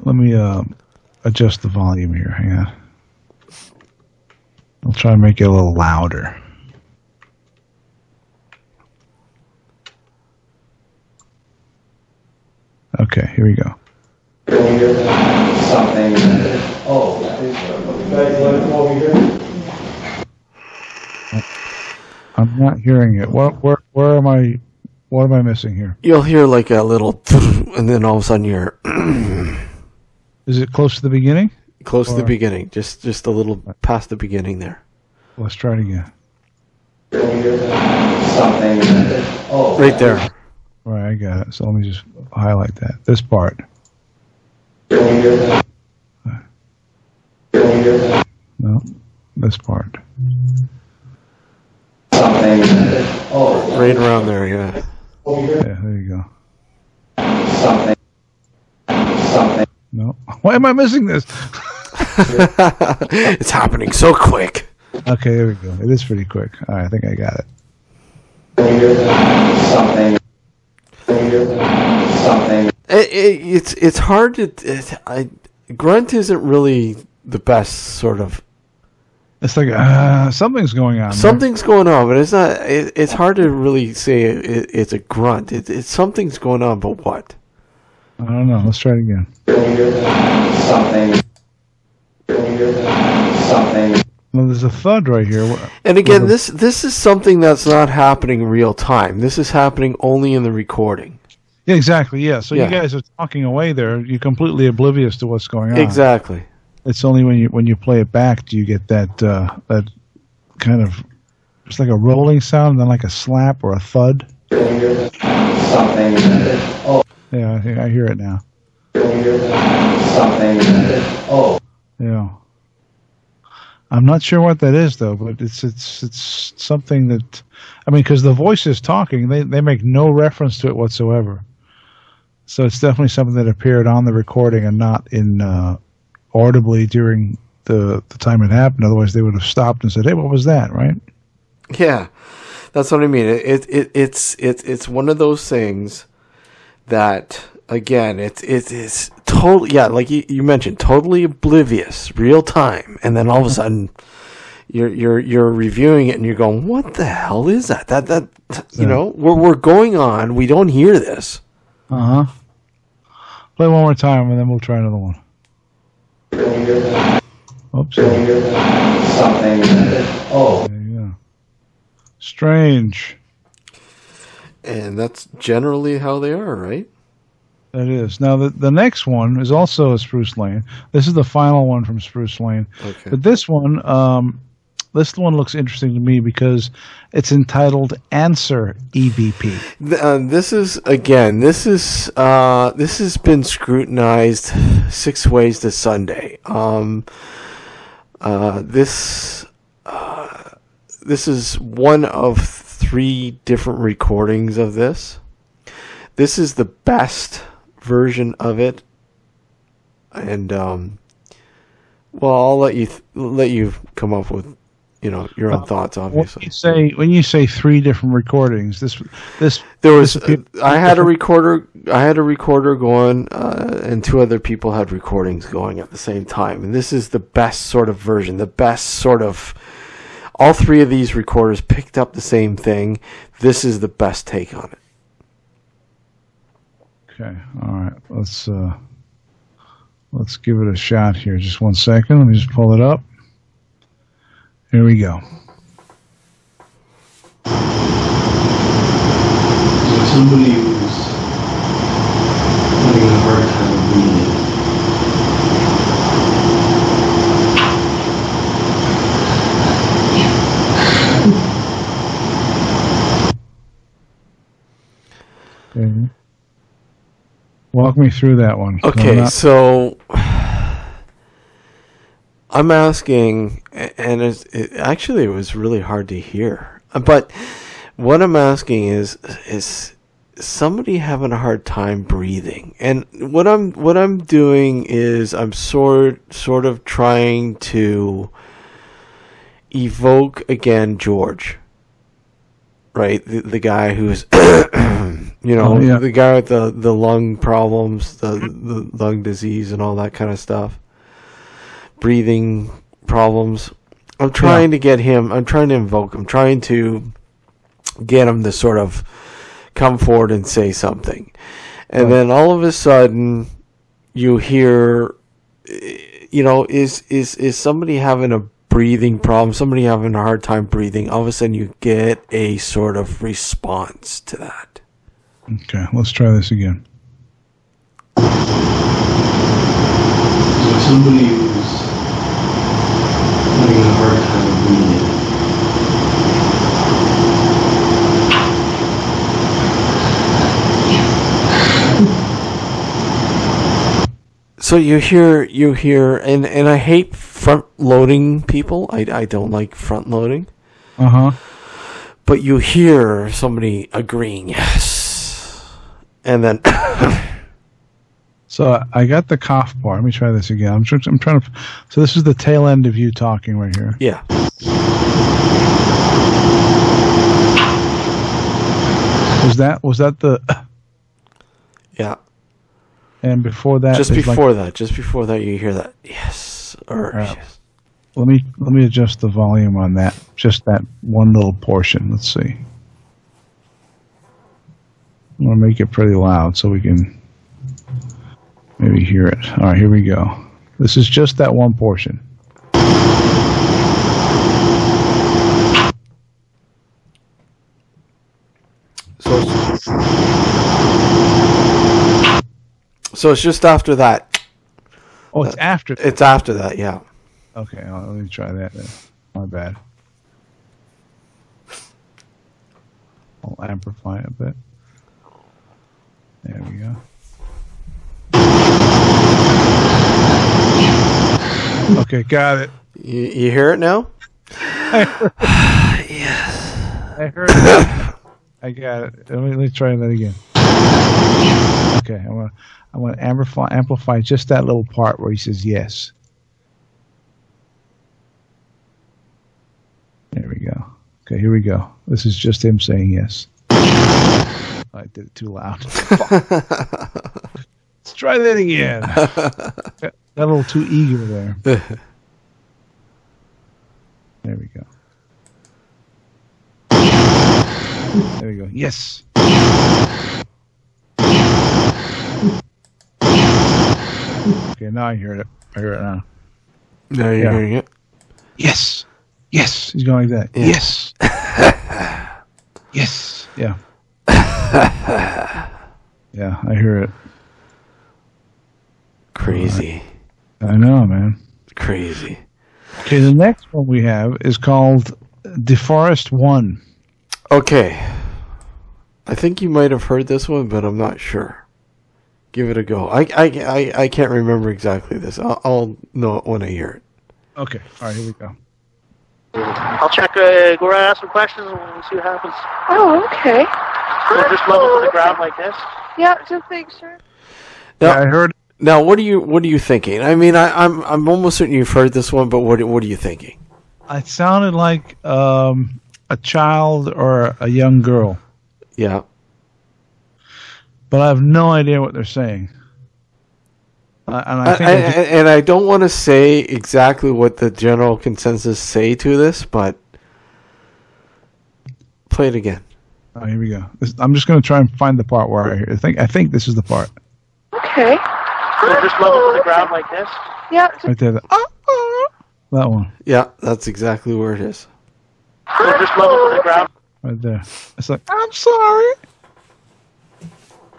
[SPEAKER 9] adjust the volume here. Hang on. I'll try and make it a little louder. Okay, here we go.
[SPEAKER 12] Something.
[SPEAKER 9] I'm not hearing it. Where am I? What am I missing here?
[SPEAKER 2] You'll hear like a little, and then all of a sudden you're.
[SPEAKER 9] Is it close to the beginning?
[SPEAKER 2] Close to the beginning, just a little past the beginning there.
[SPEAKER 9] Let's try it again.
[SPEAKER 12] Something.
[SPEAKER 2] Right there.
[SPEAKER 9] All right, I got it. So let me just highlight that. This part. No, this part.
[SPEAKER 12] Something.
[SPEAKER 2] Right around there, yeah.
[SPEAKER 9] Yeah, there you go.
[SPEAKER 12] Something. Something.
[SPEAKER 9] No. Why am I missing this?
[SPEAKER 2] It's happening so quick.
[SPEAKER 9] Okay, there we go. It is pretty quick. All right, I think I got it.
[SPEAKER 12] Something. Something.
[SPEAKER 2] It's hard to. Grunt isn't really the best sort of.
[SPEAKER 9] It's like something's going on.
[SPEAKER 2] Something's going on, but it's not. It's hard to really say it's a grunt. It's something's going on, but what?
[SPEAKER 9] I don't know. Let's try it again.
[SPEAKER 12] Something. Something.
[SPEAKER 9] Well, there's a thud right here.
[SPEAKER 2] And again, this is something that's not happening real time. This is happening only in the recording.
[SPEAKER 9] Yeah, exactly. Yeah. So
[SPEAKER 2] Yeah.
[SPEAKER 9] you guys are talking away there. You're completely oblivious to what's going on.
[SPEAKER 2] Exactly.
[SPEAKER 9] It's only when you play it back do you get that that kind of, it's like a rolling sound and then like a slap or a thud.
[SPEAKER 12] Something.
[SPEAKER 9] Yeah, I hear it now.
[SPEAKER 12] Something.
[SPEAKER 9] Yeah. I'm not sure what that is though, but it's something that, I mean, because the voice is talking, they make no reference to it whatsoever. So it's definitely something that appeared on the recording and not in audibly during the time it happened. Otherwise, they would have stopped and said, "Hey, what was that?" Right?
[SPEAKER 2] Yeah, that's what I mean. It's one of those things that, again, it's totally, yeah, like you mentioned, totally oblivious, real time, and then all of a sudden you're reviewing it and you're going, "What the hell is that?" That you know, we're going on. We don't hear this.
[SPEAKER 9] Uh huh. Play one more time and then we'll try another one. Oops.
[SPEAKER 12] Something.
[SPEAKER 9] There you go. Strange.
[SPEAKER 2] And that's generally how they are, right?
[SPEAKER 9] That is. Now, the next one is also a Spruce Lane. This is the final one from Spruce Lane.
[SPEAKER 2] Okay.
[SPEAKER 9] But this one looks interesting to me because it's entitled "Answer EVP."
[SPEAKER 2] This has been scrutinized 6 ways to Sunday. This is one of 3 different recordings of this. This is the best version of it, and well, I'll let you come up with your own thoughts, obviously.
[SPEAKER 9] When you say 3 different recordings,
[SPEAKER 2] I had a recorder going, and 2 other people had recordings going at the same time, and this is the best sort of version. All 3 of these recorders picked up the same thing. This is the best take on it.
[SPEAKER 9] Okay, all right. Let's give it a shot here. Just 1 second. Let me just pull it up. Here we go.
[SPEAKER 12] So somebody who's having a hard time breathing.
[SPEAKER 9] Okay. Walk me through that one.
[SPEAKER 2] Okay, so I'm asking, and it was really hard to hear. But what I'm asking is somebody having a hard time breathing? And what I'm doing is I'm sort of trying to evoke again George, right? The guy who's the guy with the lung problems, the lung disease and all that kind of stuff. Breathing problems. I'm trying to get him, I'm trying to invoke him, trying to get him to sort of come forward and say something. And then all of a sudden you hear, is somebody having a breathing problem, somebody having a hard time breathing, all of a sudden you get a sort of response to that.
[SPEAKER 9] Okay, let's try this again.
[SPEAKER 12] So somebody who's having a hard time breathing.
[SPEAKER 2] So you hear, and I hate front loading people. I don't like front loading. But you hear somebody agreeing, yes, and then.
[SPEAKER 9] So I got the cough part. Let me try this again. I'm trying to. So this is the tail end of you talking right here.
[SPEAKER 2] Yeah.
[SPEAKER 9] Was that the?
[SPEAKER 2] Yeah.
[SPEAKER 9] And before that,
[SPEAKER 2] just before that, you hear that yes or yes.
[SPEAKER 9] Let me adjust the volume on that. Just that one little portion. Let's see. I'm gonna make it pretty loud so we can maybe hear it. All right, here we go. This is just that one portion.
[SPEAKER 2] So it's just after that.
[SPEAKER 9] Oh, it's after.
[SPEAKER 2] It's after that, yeah.
[SPEAKER 9] Okay, let me try that then. My bad. I'll amplify it a bit. There we go. Okay, got it.
[SPEAKER 2] You hear it now?
[SPEAKER 9] Yes. I heard it. I got it. Let me try that again. Okay, I'm gonna amplify just that little part where he says yes. There we go. Okay, here we go. This is just him saying yes. I did it too loud. Let's try that again. Got a little too eager there. There we go. There we go. Yes. Okay, now I hear it. I hear it now.
[SPEAKER 2] Now you're hearing it?
[SPEAKER 9] Yes. Yes. He's going like that.
[SPEAKER 2] Yeah.
[SPEAKER 9] Yes. Yes. Yeah. Yeah, I hear it.
[SPEAKER 2] Crazy.
[SPEAKER 9] I know, man.
[SPEAKER 2] Crazy.
[SPEAKER 9] Okay, the next one we have is called DeForest 1.
[SPEAKER 2] Okay. I think you might have heard this one, but I'm not sure. Give it a go. I can't remember exactly this. I'll know it when I hear it.
[SPEAKER 9] Okay. All right, here we go.
[SPEAKER 16] I'll check, go around and ask some questions and we'll see what happens.
[SPEAKER 17] Oh, okay.
[SPEAKER 16] So just level to the ground like this?
[SPEAKER 17] Yeah, just make sure.
[SPEAKER 2] Now,
[SPEAKER 9] I heard.
[SPEAKER 2] Now, what are you thinking? I mean, I'm almost certain you've heard this one, but what are you thinking?
[SPEAKER 9] It sounded like a child or a young girl.
[SPEAKER 2] Yeah.
[SPEAKER 9] But I have no idea what they're saying.
[SPEAKER 2] And I don't want to say exactly what the general consensus say to this, but play it again.
[SPEAKER 9] Oh, here we go. I'm just going to try and find the part where I think this is the part.
[SPEAKER 17] Okay.
[SPEAKER 16] So just level to the ground like this?
[SPEAKER 17] Yeah.
[SPEAKER 9] Right there. That one.
[SPEAKER 2] Yeah, that's exactly where it is.
[SPEAKER 16] So just level to the ground?
[SPEAKER 9] Right there. It's like, I'm sorry.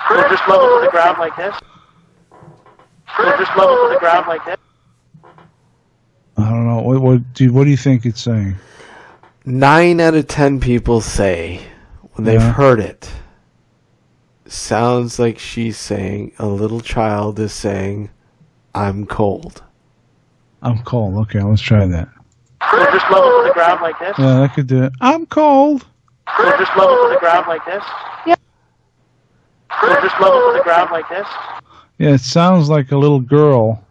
[SPEAKER 16] So just level to the ground like this? So just level to the ground like this?
[SPEAKER 9] I don't know. What do you think it's saying?
[SPEAKER 2] 9 out of 10 people say when they've heard it, sounds like she's saying, a little child is saying, I'm cold.
[SPEAKER 9] I'm cold. Okay, let's try that.
[SPEAKER 16] So just level to the ground like this?
[SPEAKER 9] Yeah, that could do it. I'm cold.
[SPEAKER 16] So just level to the ground like this?
[SPEAKER 17] Yeah.
[SPEAKER 16] So just level to the ground like this?
[SPEAKER 9] Yeah, it sounds like a little girl.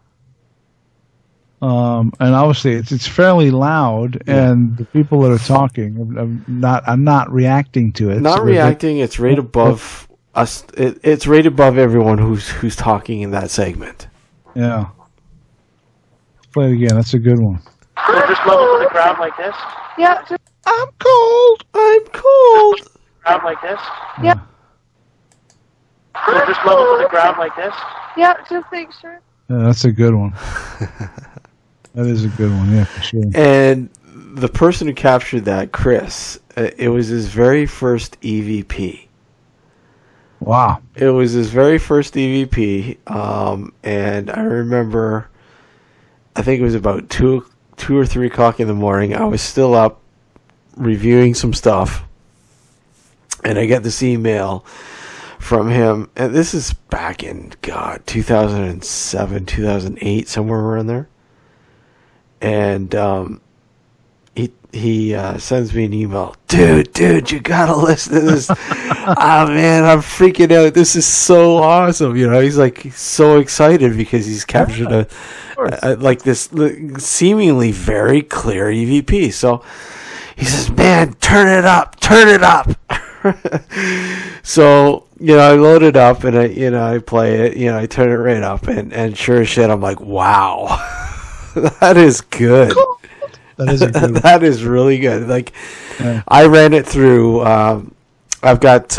[SPEAKER 9] And obviously it's fairly loud, and the people that are talking, I'm not reacting to it.
[SPEAKER 2] Not reacting. It's right above us. It's right above everyone who's talking in that segment.
[SPEAKER 9] Yeah. Play it again. That's a good one.
[SPEAKER 16] So just level to the ground like this?
[SPEAKER 17] Yeah.
[SPEAKER 9] I'm cold.
[SPEAKER 2] I'm cold.
[SPEAKER 16] Ground like this?
[SPEAKER 17] Yeah.
[SPEAKER 16] So just level to the ground like this?
[SPEAKER 17] Yeah, just make sure.
[SPEAKER 9] Yeah, that's a good one. That is a good one, yeah, for sure.
[SPEAKER 2] And the person who captured that, Chris, it was his very first EVP.
[SPEAKER 9] Wow.
[SPEAKER 2] It was his very first EVP, and I remember, I think it was about 2 or 3 o'clock in the morning. I was still up reviewing some stuff, and I get this email from him, and this is back in, 2007, 2008, somewhere around there. And he sends me an email. Dude, you gotta listen to this. Man, I'm freaking out. This is so awesome. You know, he's like so excited because he's captured a like this seemingly very clear EVP. So he says, "Man, turn it up." So, I load it up and I play it. I turn it right up, and sure as shit, I'm like, wow. That is good.
[SPEAKER 9] That is a good one.
[SPEAKER 2] That is really good. Like, I ran it through. I've got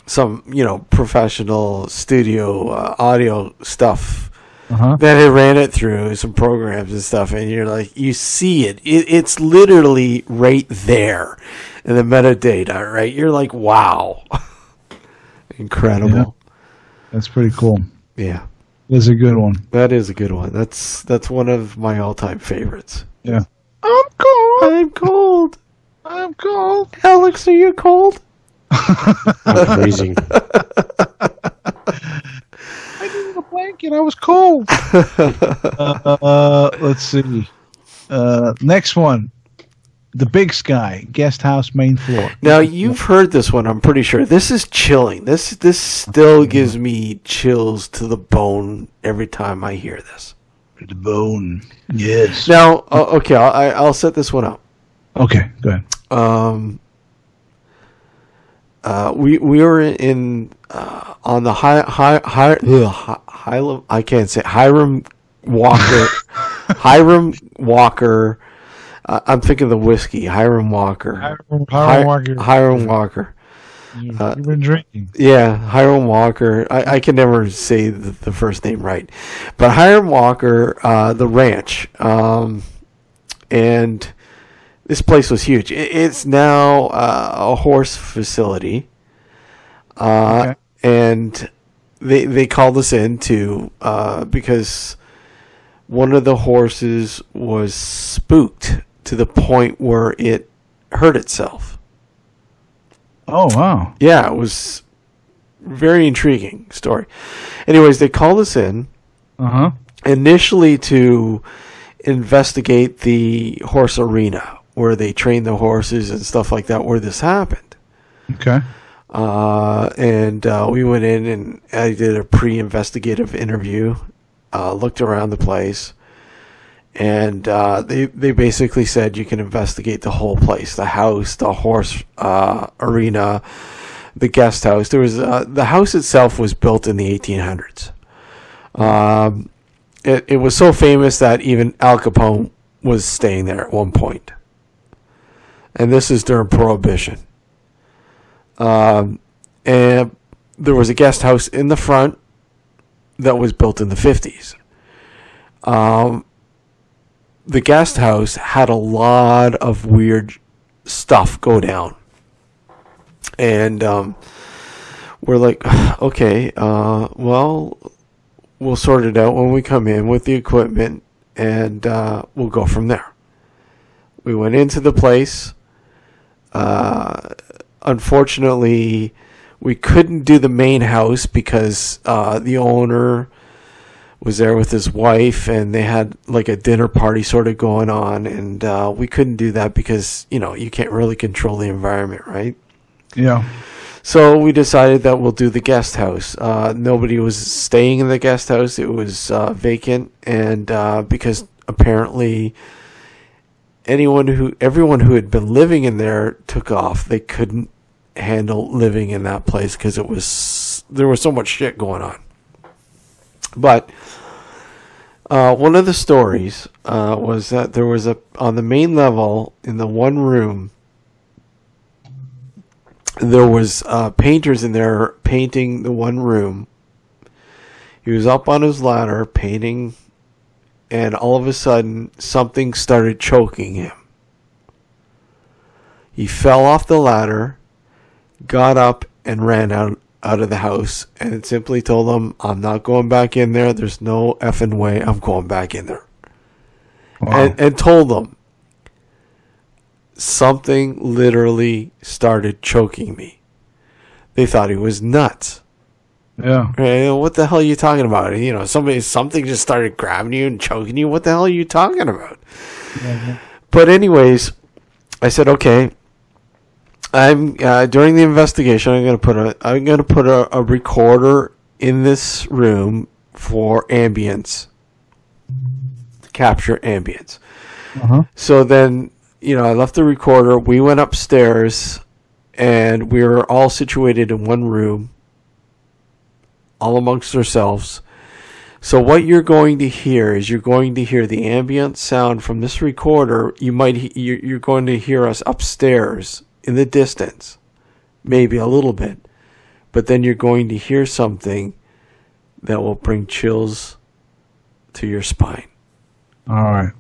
[SPEAKER 2] some, professional studio audio stuff that I ran it through, some programs and stuff, and you're like, you see it. It's literally right there in the metadata, right? You're like, wow. Incredible.
[SPEAKER 9] Yeah. That's pretty cool.
[SPEAKER 2] Yeah.
[SPEAKER 9] That's a good one.
[SPEAKER 2] That is a good one. That's one of my all-time favorites.
[SPEAKER 9] Yeah.
[SPEAKER 2] I'm cold.
[SPEAKER 9] I'm cold.
[SPEAKER 2] Alex, are you cold?
[SPEAKER 3] I'm freezing.
[SPEAKER 9] I needed a blanket. I was cold. Let's see. Next one. The Big Sky, guest house, main floor.
[SPEAKER 2] Now, you've heard this one, I'm pretty sure. This is chilling. This still gives me chills to the bone every time I hear this.
[SPEAKER 9] The bone. Yes.
[SPEAKER 2] Now, okay, I'll set this one up.
[SPEAKER 9] Okay, go ahead.
[SPEAKER 2] We were in on the I can't say Hiram Walker. I'm thinking the whiskey, Hiram Walker. Hiram Walker.
[SPEAKER 9] You've been drinking.
[SPEAKER 2] Yeah, Hiram Walker. I can never say the first name right. But Hiram Walker, the ranch, and this place was huge. It's now a horse facility. Okay. And they called us in to because one of the horses was spooked to the point where it hurt itself.
[SPEAKER 9] Oh, wow.
[SPEAKER 2] Yeah, it was very intriguing story. Anyways, they called us in initially to investigate the horse arena where they train the horses and stuff like that, where this happened.
[SPEAKER 9] Okay.
[SPEAKER 2] And we went in and I did a pre-investigative interview, looked around the place, And they basically said you can investigate the whole place, the house, the horse arena, the guest house. There was the house itself was built in the 1800s. It was so famous that even Al Capone was staying there at one point. And this is during Prohibition. And there was a guest house in the front that was built in the 50s. The guest house had a lot of weird stuff go down. And we're like, okay, well, we'll sort it out when we come in with the equipment, and we'll go from there. We went into the place. Unfortunately, we couldn't do the main house because the owner was there with his wife, and they had like a dinner party sort of going on, and we couldn't do that because, you know, you can't really control the environment, right?
[SPEAKER 9] Yeah.
[SPEAKER 2] So we decided that we'll do the guest house. Nobody was staying in the guest house. It was vacant, and because apparently everyone who had been living in there took off. They couldn't handle living in that place because there was so much shit going on. But one of the stories was that there was on the main level in the one room, there was painters in there painting the one room. He was up on his ladder painting, and all of a sudden something started choking him. He fell off the ladder, got up, and ran out of the house, and it simply told him, I'm not going back in there. There's no effing way I'm going back in there. Wow. And told them, something literally started choking me. They thought he was nuts.
[SPEAKER 9] Yeah.
[SPEAKER 2] Right? What the hell are you talking about? You know, something just started grabbing you and choking you. What the hell are you talking about?
[SPEAKER 9] Mm-hmm.
[SPEAKER 2] But anyways, I said, okay, I'm during the investigation, I'm gonna put a recorder in this room for ambience, to capture ambience.
[SPEAKER 9] Uh-huh.
[SPEAKER 2] So then, you know, I left the recorder. We went upstairs, and we were all situated in one room, all amongst ourselves. So what you're going to hear is you're going to hear the ambient sound from this recorder. You're going to hear us upstairs in the distance, maybe a little bit, but then you're going to hear something that will bring chills to your spine.
[SPEAKER 9] All right.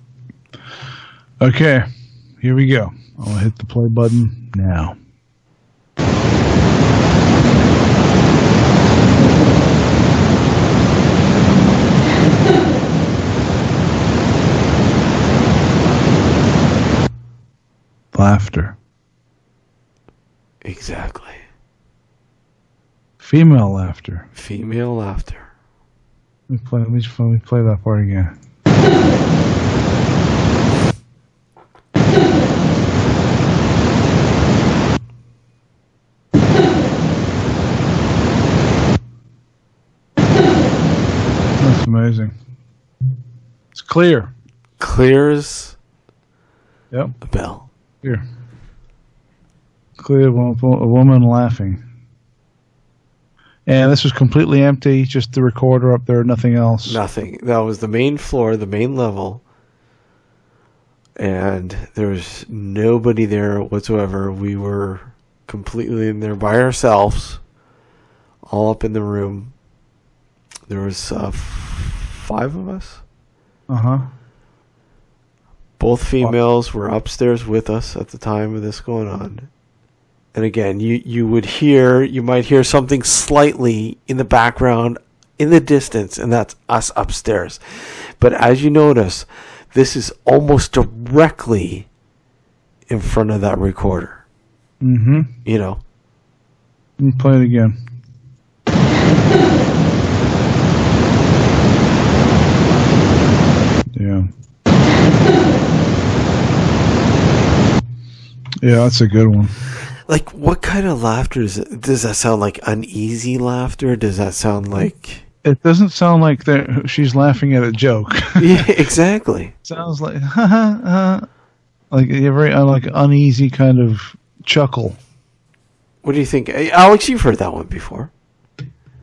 [SPEAKER 9] Okay, here we go. I'll hit the play button now. Laughter.
[SPEAKER 2] Exactly.
[SPEAKER 9] Female laughter.
[SPEAKER 2] Female laughter.
[SPEAKER 9] Let me play that part again. That's amazing. It's clear.
[SPEAKER 2] Clear as
[SPEAKER 9] a
[SPEAKER 2] bell.
[SPEAKER 9] Here. Clear, a woman laughing. And this was completely empty, just the recorder up there, nothing else.
[SPEAKER 2] Nothing. That was the main floor, the main level. And there was nobody there whatsoever. We were completely in there by ourselves, all up in the room. There was 5 of us.
[SPEAKER 9] Uh-huh.
[SPEAKER 2] Both females were upstairs with us at the time of this going on. And again, you might hear something slightly in the background, in the distance, and that's us upstairs. But as you notice, this is almost directly in front of that recorder.
[SPEAKER 9] Mm-hmm.
[SPEAKER 2] You know.
[SPEAKER 9] Let me play it again. Yeah. Yeah, that's a good one.
[SPEAKER 2] Like, what kind of laughter is it? Does that sound like uneasy laughter? Does that sound like...
[SPEAKER 9] It doesn't sound like she's laughing at a joke.
[SPEAKER 2] Yeah, exactly.
[SPEAKER 9] Sounds like like a very like uneasy kind of chuckle.
[SPEAKER 2] What do you think, Alex? You've heard that one before.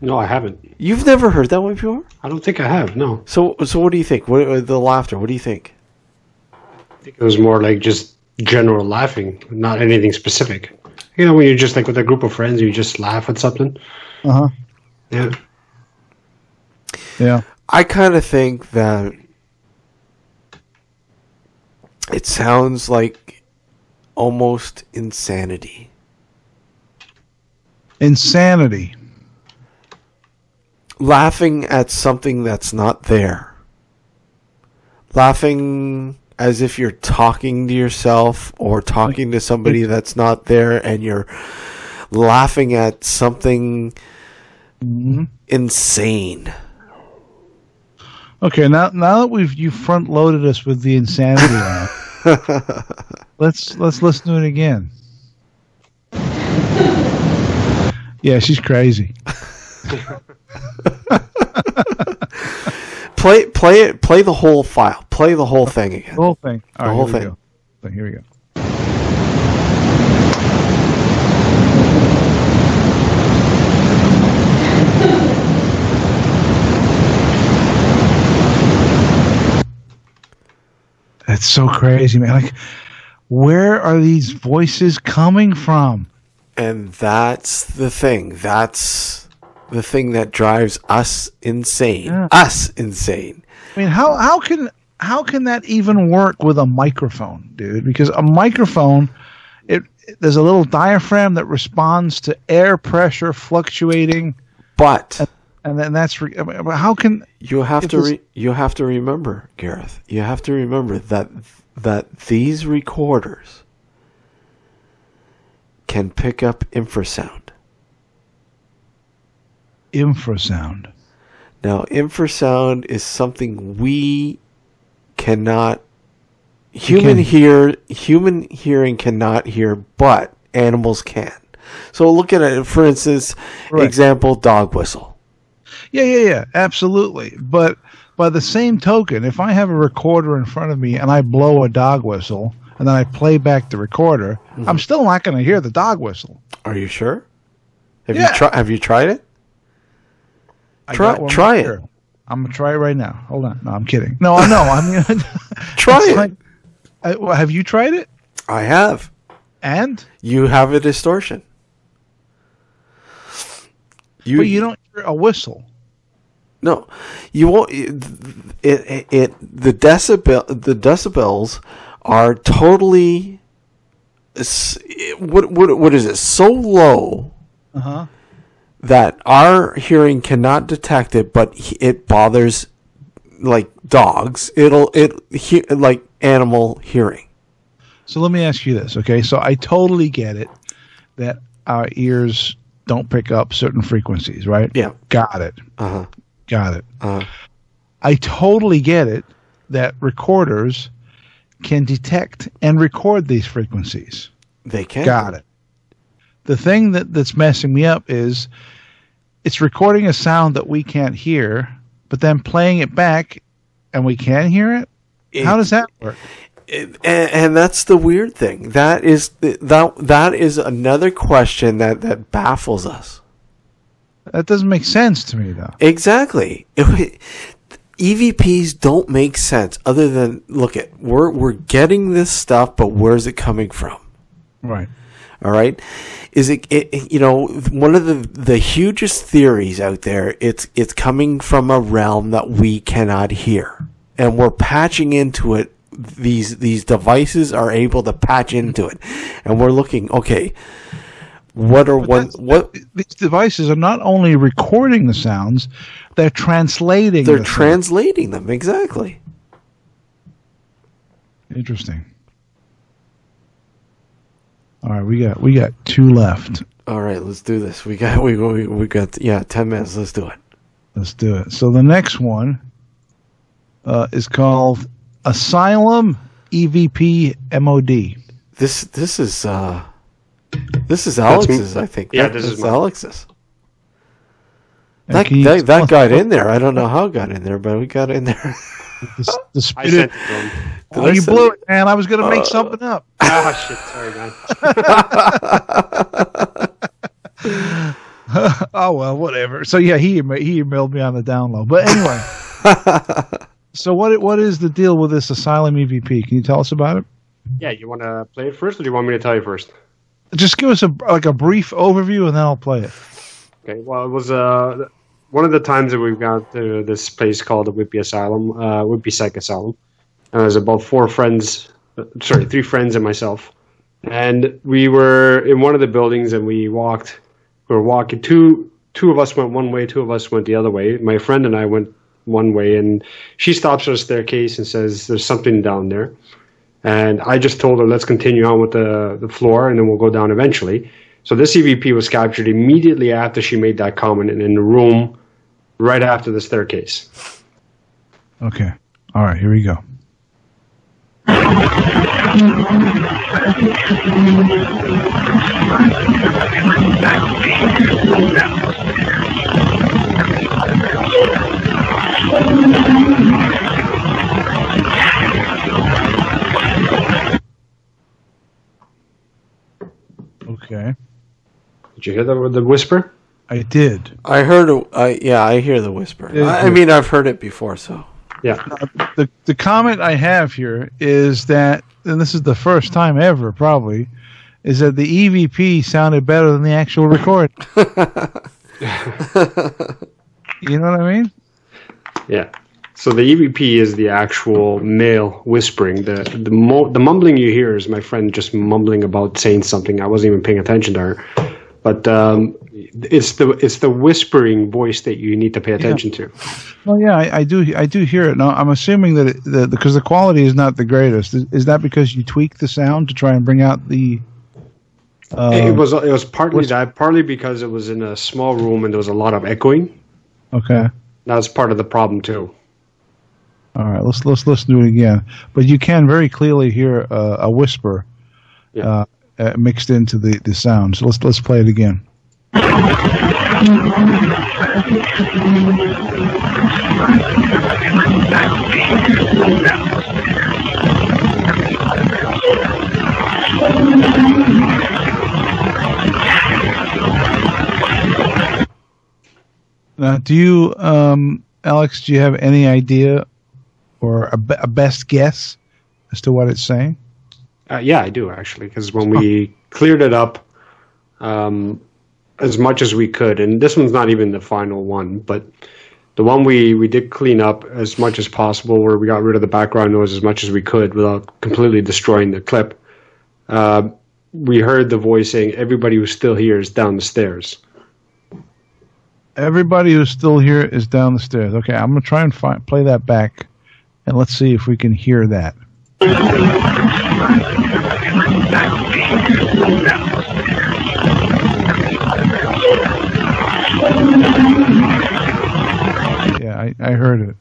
[SPEAKER 3] No, I haven't.
[SPEAKER 2] You've never heard that one before?
[SPEAKER 3] I don't think I have. No.
[SPEAKER 2] So what do you think? What the laughter? What do you think?
[SPEAKER 3] I think it was more like just general laughing, not anything specific. You know, when you're just like with a group of friends, you just laugh at something. Yeah.
[SPEAKER 9] Yeah.
[SPEAKER 2] I kind of think that it sounds like almost insanity.
[SPEAKER 9] Insanity.
[SPEAKER 2] Laughing at something that's not there. Laughing as if you're talking to yourself or talking to somebody that's not there, and you're laughing at something insane.
[SPEAKER 9] Okay, now that you front loaded us with the insanity laugh, let's listen to it again. Yeah, she's crazy.
[SPEAKER 2] Play the whole file. Play the whole thing again.
[SPEAKER 9] The whole thing. All
[SPEAKER 2] the
[SPEAKER 9] right,
[SPEAKER 2] whole thing.
[SPEAKER 9] Here we go. That's so crazy, man. Like, where are these voices coming from?
[SPEAKER 2] And that's the thing. That's the thing that drives us insane.
[SPEAKER 9] Yeah.
[SPEAKER 2] Us insane.
[SPEAKER 9] I mean, how can that even work with a microphone, dude? Because a microphone, there's a little diaphragm that responds to air pressure fluctuating.
[SPEAKER 2] But
[SPEAKER 9] and then that's how can
[SPEAKER 2] you have to remember, Gareth? You have to remember that these recorders can pick up infrasound.
[SPEAKER 9] Infrasound.
[SPEAKER 2] Now, infrasound is something we cannot. Human hearing cannot hear, but animals can. So look at it. For instance, example: dog whistle.
[SPEAKER 9] Yeah, absolutely. But by the same token, if I have a recorder in front of me and I blow a dog whistle and then I play back the recorder, I'm still not going to hear the dog whistle.
[SPEAKER 2] Are you sure? Have you tried it? Try it.
[SPEAKER 9] I'm gonna try it right now. Hold on. No, I'm kidding. No, I know. I'm gonna
[SPEAKER 2] try it.
[SPEAKER 9] Have you tried it?
[SPEAKER 2] I have.
[SPEAKER 9] And
[SPEAKER 2] you have a distortion.
[SPEAKER 9] But you don't hear a whistle.
[SPEAKER 2] No, you won't. The decibels are totally. What is it? So low. That our hearing cannot detect it, but it bothers like dogs. Like animal hearing.
[SPEAKER 9] So let me ask you this, okay? So I totally get it that our ears don't pick up certain frequencies, right?
[SPEAKER 2] Yeah.
[SPEAKER 9] Got it. Got it. I totally get it that recorders can detect and record these frequencies.
[SPEAKER 2] They can.
[SPEAKER 9] Got it. The thing that's messing me up is it's recording a sound that we can't hear, but then playing it back and we can hear it? How does that work?
[SPEAKER 2] And that's the weird thing. That is another question that baffles us.
[SPEAKER 9] That doesn't make sense to me, though.
[SPEAKER 2] Exactly. EVPs don't make sense other than we're getting this stuff, but where's it coming from?
[SPEAKER 9] Right.
[SPEAKER 2] All right. Is it one of the hugest theories out there? It's coming from a realm that we cannot hear, and we're patching into it. These devices are able to patch into it, and we're looking. Okay,
[SPEAKER 9] these devices are not only recording the sounds, they're translating.
[SPEAKER 2] They're translating them exactly.
[SPEAKER 9] Interesting. All right, we got 2 left.
[SPEAKER 2] All right, let's do this. We got 10 minutes. Let's do it.
[SPEAKER 9] Let's do it. So the next one is called Asylum EVP MOD.
[SPEAKER 2] This is Alex's, I think.
[SPEAKER 3] Yeah, this is
[SPEAKER 2] Alex's. That got in there. I don't know how it got in there, but we got in there.
[SPEAKER 9] The spirit. You blew it, man. I was going to make something up.
[SPEAKER 3] Oh, shit. Sorry, man.
[SPEAKER 9] Oh, well, whatever. So, yeah, he emailed me on the down low. But anyway. So what is the deal with this Asylum EVP? Can you tell us about it?
[SPEAKER 3] Yeah, you want to play it first, or do you want me to tell you first?
[SPEAKER 9] Just give us a brief overview, and then I'll play it.
[SPEAKER 3] Okay. Well, it was one of the times that we've got to this place called the Whippy Asylum, Whippy Psych Asylum. And it was about 3 friends and myself. And we were in one of the buildings, and we were walking. Two of us went one way, 2 of us went the other way. My friend and I went one way, and she stops at a staircase and says, "There's something down there." And I just told her, let's continue on with the floor, and then we'll go down eventually. So this EVP was captured immediately after she made that comment, and in the room right after the staircase.
[SPEAKER 9] Okay. All right, here we go. Okay.
[SPEAKER 3] Did you hear the whisper?
[SPEAKER 9] I did.
[SPEAKER 2] I heard. I hear the whisper. I mean, I've heard it before, so.
[SPEAKER 3] Yeah.
[SPEAKER 9] The comment I have here is that, and this is the first time ever, probably, is that the EVP sounded better than the actual record. You know what I mean?
[SPEAKER 3] Yeah. So the EVP is the actual male whispering. The mumbling you hear is my friend just mumbling about saying something. I wasn't even paying attention to her. But it's the whispering voice that you need to pay attention to.
[SPEAKER 9] Well, yeah, I do hear it. Now, I'm assuming that because the quality is not the greatest. Is that because you tweak the sound to try and bring out the?
[SPEAKER 3] It was partly that, partly because it was in a small room and there was a lot of echoing.
[SPEAKER 9] Okay.
[SPEAKER 3] That's part of the problem too.
[SPEAKER 9] All right, let's listen to it again. But you can very clearly hear a whisper mixed into the sound. So let's play it again. Now, do you, Alex? Do you have any idea or a best guess as to what it's saying?
[SPEAKER 3] Yeah, I do actually, because when we cleared it up as much as we could, and this one's not even the final one, but the one we did clean up as much as possible, where we got rid of the background noise as much as we could without completely destroying the clip. We heard the voice saying, "Everybody who's still here is down the stairs."
[SPEAKER 9] Everybody who's still here is down the stairs. Okay, I'm going to try and play that back, and let's see if we can hear that. Yeah, I heard it.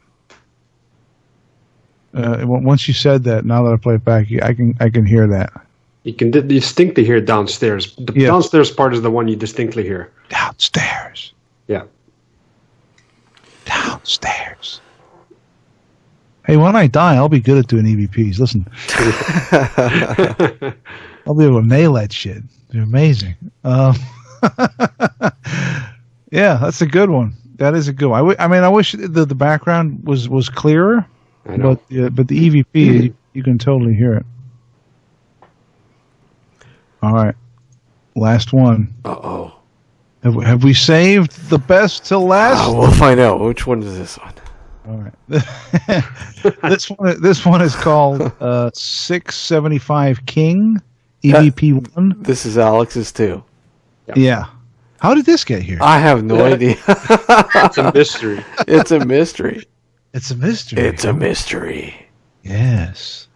[SPEAKER 9] Once you said that, now that I play it back, I can hear that.
[SPEAKER 3] You can distinctly hear downstairs. The downstairs part is the one you distinctly hear.
[SPEAKER 9] Downstairs.
[SPEAKER 3] Yeah.
[SPEAKER 9] Downstairs. Hey, when I die, I'll be good at doing EVPs. Listen. I'll be able to nail that shit. They're amazing. Yeah, that's a good one. That is a good one. I mean, I wish the background was clearer, but the EVP, you can totally hear it. All right. Last one.
[SPEAKER 2] Uh-oh.
[SPEAKER 9] Have we saved the best till last?
[SPEAKER 2] We'll find out. Which one is this one?
[SPEAKER 9] All right. This one is called 675 King EVP1.
[SPEAKER 2] This is Alex's too.
[SPEAKER 9] Yeah. How did this get here?
[SPEAKER 2] I have no idea.
[SPEAKER 3] It's a mystery.
[SPEAKER 2] It's a mystery.
[SPEAKER 9] It's a mystery.
[SPEAKER 2] It's a mystery.
[SPEAKER 9] Yes.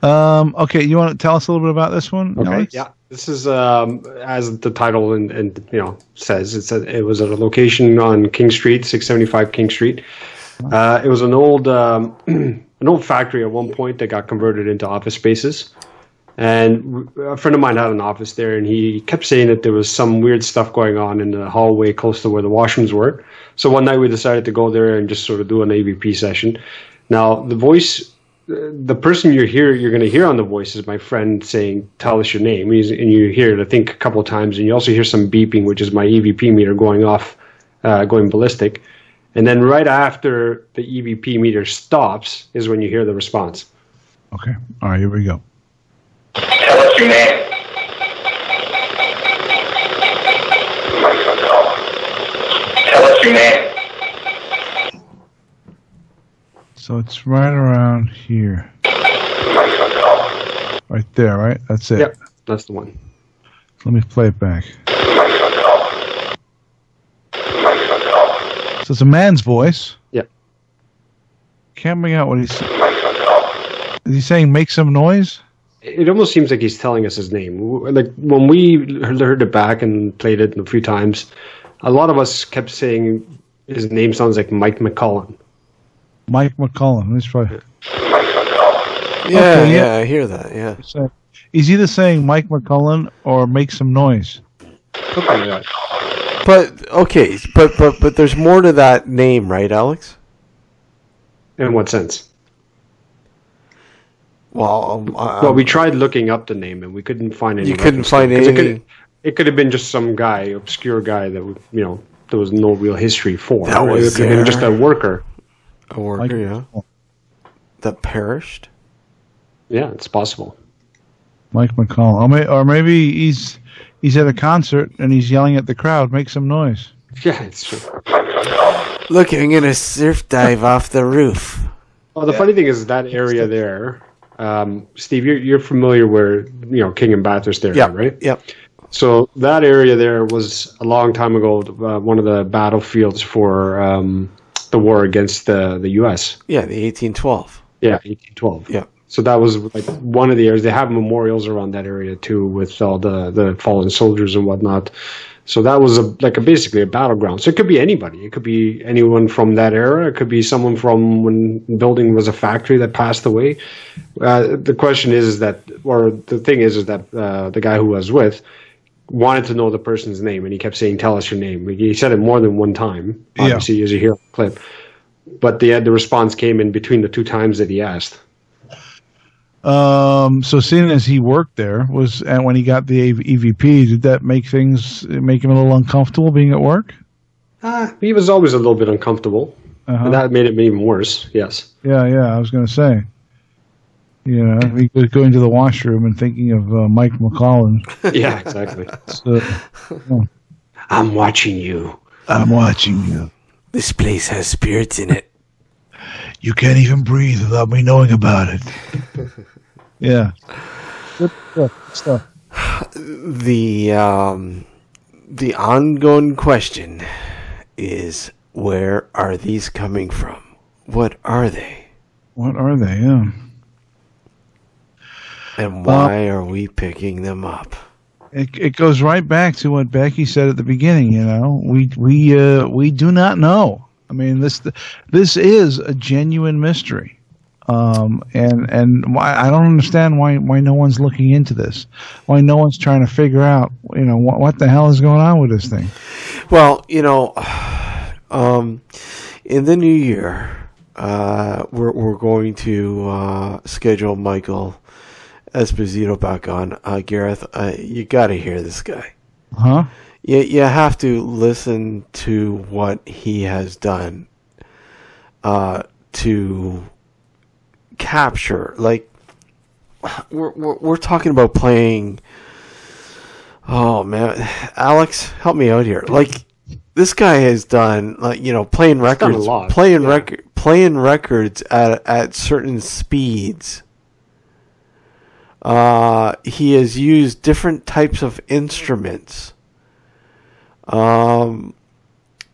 [SPEAKER 9] Okay, you want to tell us a little bit about this one?
[SPEAKER 3] Okay.
[SPEAKER 9] Alex?
[SPEAKER 3] Yeah. This is as the title and says, it was at a location on King Street, 675 King Street. It was an old factory at one point that got converted into office spaces. And a friend of mine had an office there, and he kept saying that there was some weird stuff going on in the hallway close to where the washrooms were. So one night we decided to go there and just sort of do an AVP session. Now, the voice, the person you're going to hear on the voice is my friend saying, "Tell us your name." And you hear it, I think, a couple of times. And you also hear some beeping, which is my EVP meter going off, going ballistic. And then right after the EVP meter stops is when you hear the response.
[SPEAKER 9] Okay. All right, here we go.
[SPEAKER 15] Tell us your name. Tell us your name.
[SPEAKER 9] So it's right around here. Right there, right? That's it.
[SPEAKER 3] Yep, that's the one.
[SPEAKER 9] Let me play it back. So it's a man's voice.
[SPEAKER 3] Yep.
[SPEAKER 9] Can't make out what he's saying. Is he saying make some noise?
[SPEAKER 3] It almost seems like he's telling us his name. Like when we heard it back and played it a few times, a lot of us kept saying his name sounds like Mike McCullen.
[SPEAKER 9] Mike McCullen. Let's try.
[SPEAKER 2] Yeah, yeah, I hear that. Yeah.
[SPEAKER 9] So he's either saying Mike McCullen or make some noise.
[SPEAKER 3] Okay, yeah.
[SPEAKER 2] But okay, but there's more to that name, right, Alex?
[SPEAKER 3] In what sense?
[SPEAKER 2] Well,
[SPEAKER 3] we tried looking up the name and we couldn't find any.
[SPEAKER 2] You couldn't find any.
[SPEAKER 3] It could have been just some guy, obscure guy that there was no real history for.
[SPEAKER 2] That was
[SPEAKER 3] it could have been just a worker.
[SPEAKER 2] A worker, yeah. That perished.
[SPEAKER 3] Yeah, it's possible.
[SPEAKER 9] Mike McCullen, or maybe he's at a concert and he's yelling at the crowd, "Make some noise."
[SPEAKER 3] Yeah, it's true.
[SPEAKER 2] Look, I'm gonna surf dive off the roof.
[SPEAKER 3] Well, the funny thing is that area there, Steve, you're familiar where King and Bathurst area, right?
[SPEAKER 2] Yep.
[SPEAKER 3] So that area there was a long time ago one of the battlefields for the war against the U.S.
[SPEAKER 2] Yeah, the 1812.
[SPEAKER 3] Yeah, 1812.
[SPEAKER 2] Yeah.
[SPEAKER 3] So that was like one of the areas. They have memorials around that area too, with all the fallen soldiers and whatnot. So that was basically a battleground. So it could be anybody. It could be anyone from that era. It could be someone from when the building was a factory that passed away. The question is that the guy who I was with wanted to know the person's name, and he kept saying, "Tell us your name." He said it more than one time, obviously, as you hear on the clip. But the response came in between the two times that he asked.
[SPEAKER 9] So seeing as he worked there, and when he got the EVP, did that make him a little uncomfortable being at work?
[SPEAKER 3] He was always a little bit uncomfortable, and that made it even worse. Yes.
[SPEAKER 9] Yeah, I was going to say. He was going to the washroom and thinking of Mike McCullen.
[SPEAKER 3] Yeah, exactly.
[SPEAKER 2] I'm watching you.
[SPEAKER 9] I'm watching you.
[SPEAKER 2] This place has spirits in it.
[SPEAKER 9] You can't even breathe without me knowing about it. Yeah. Good stuff.
[SPEAKER 2] The ongoing question is, where are these coming from? What are they?
[SPEAKER 9] Yeah.
[SPEAKER 2] And why are we picking them up?
[SPEAKER 9] It goes right back to what Becky said at the beginning. We do not know. I mean, this is a genuine mystery, and why I don't understand why no one's looking into this. Why no one's trying to figure out what the hell is going on with this thing.
[SPEAKER 2] Well, in the new year, we're going to schedule Michael Esposito back on. Gareth, you got to hear this guy.
[SPEAKER 9] Huh?
[SPEAKER 2] You have to listen to what he has done to capture. Like we're talking about playing. Oh man, Alex, help me out here. Like this guy has done, playing records, playing records at certain speeds. He has used different types of instruments.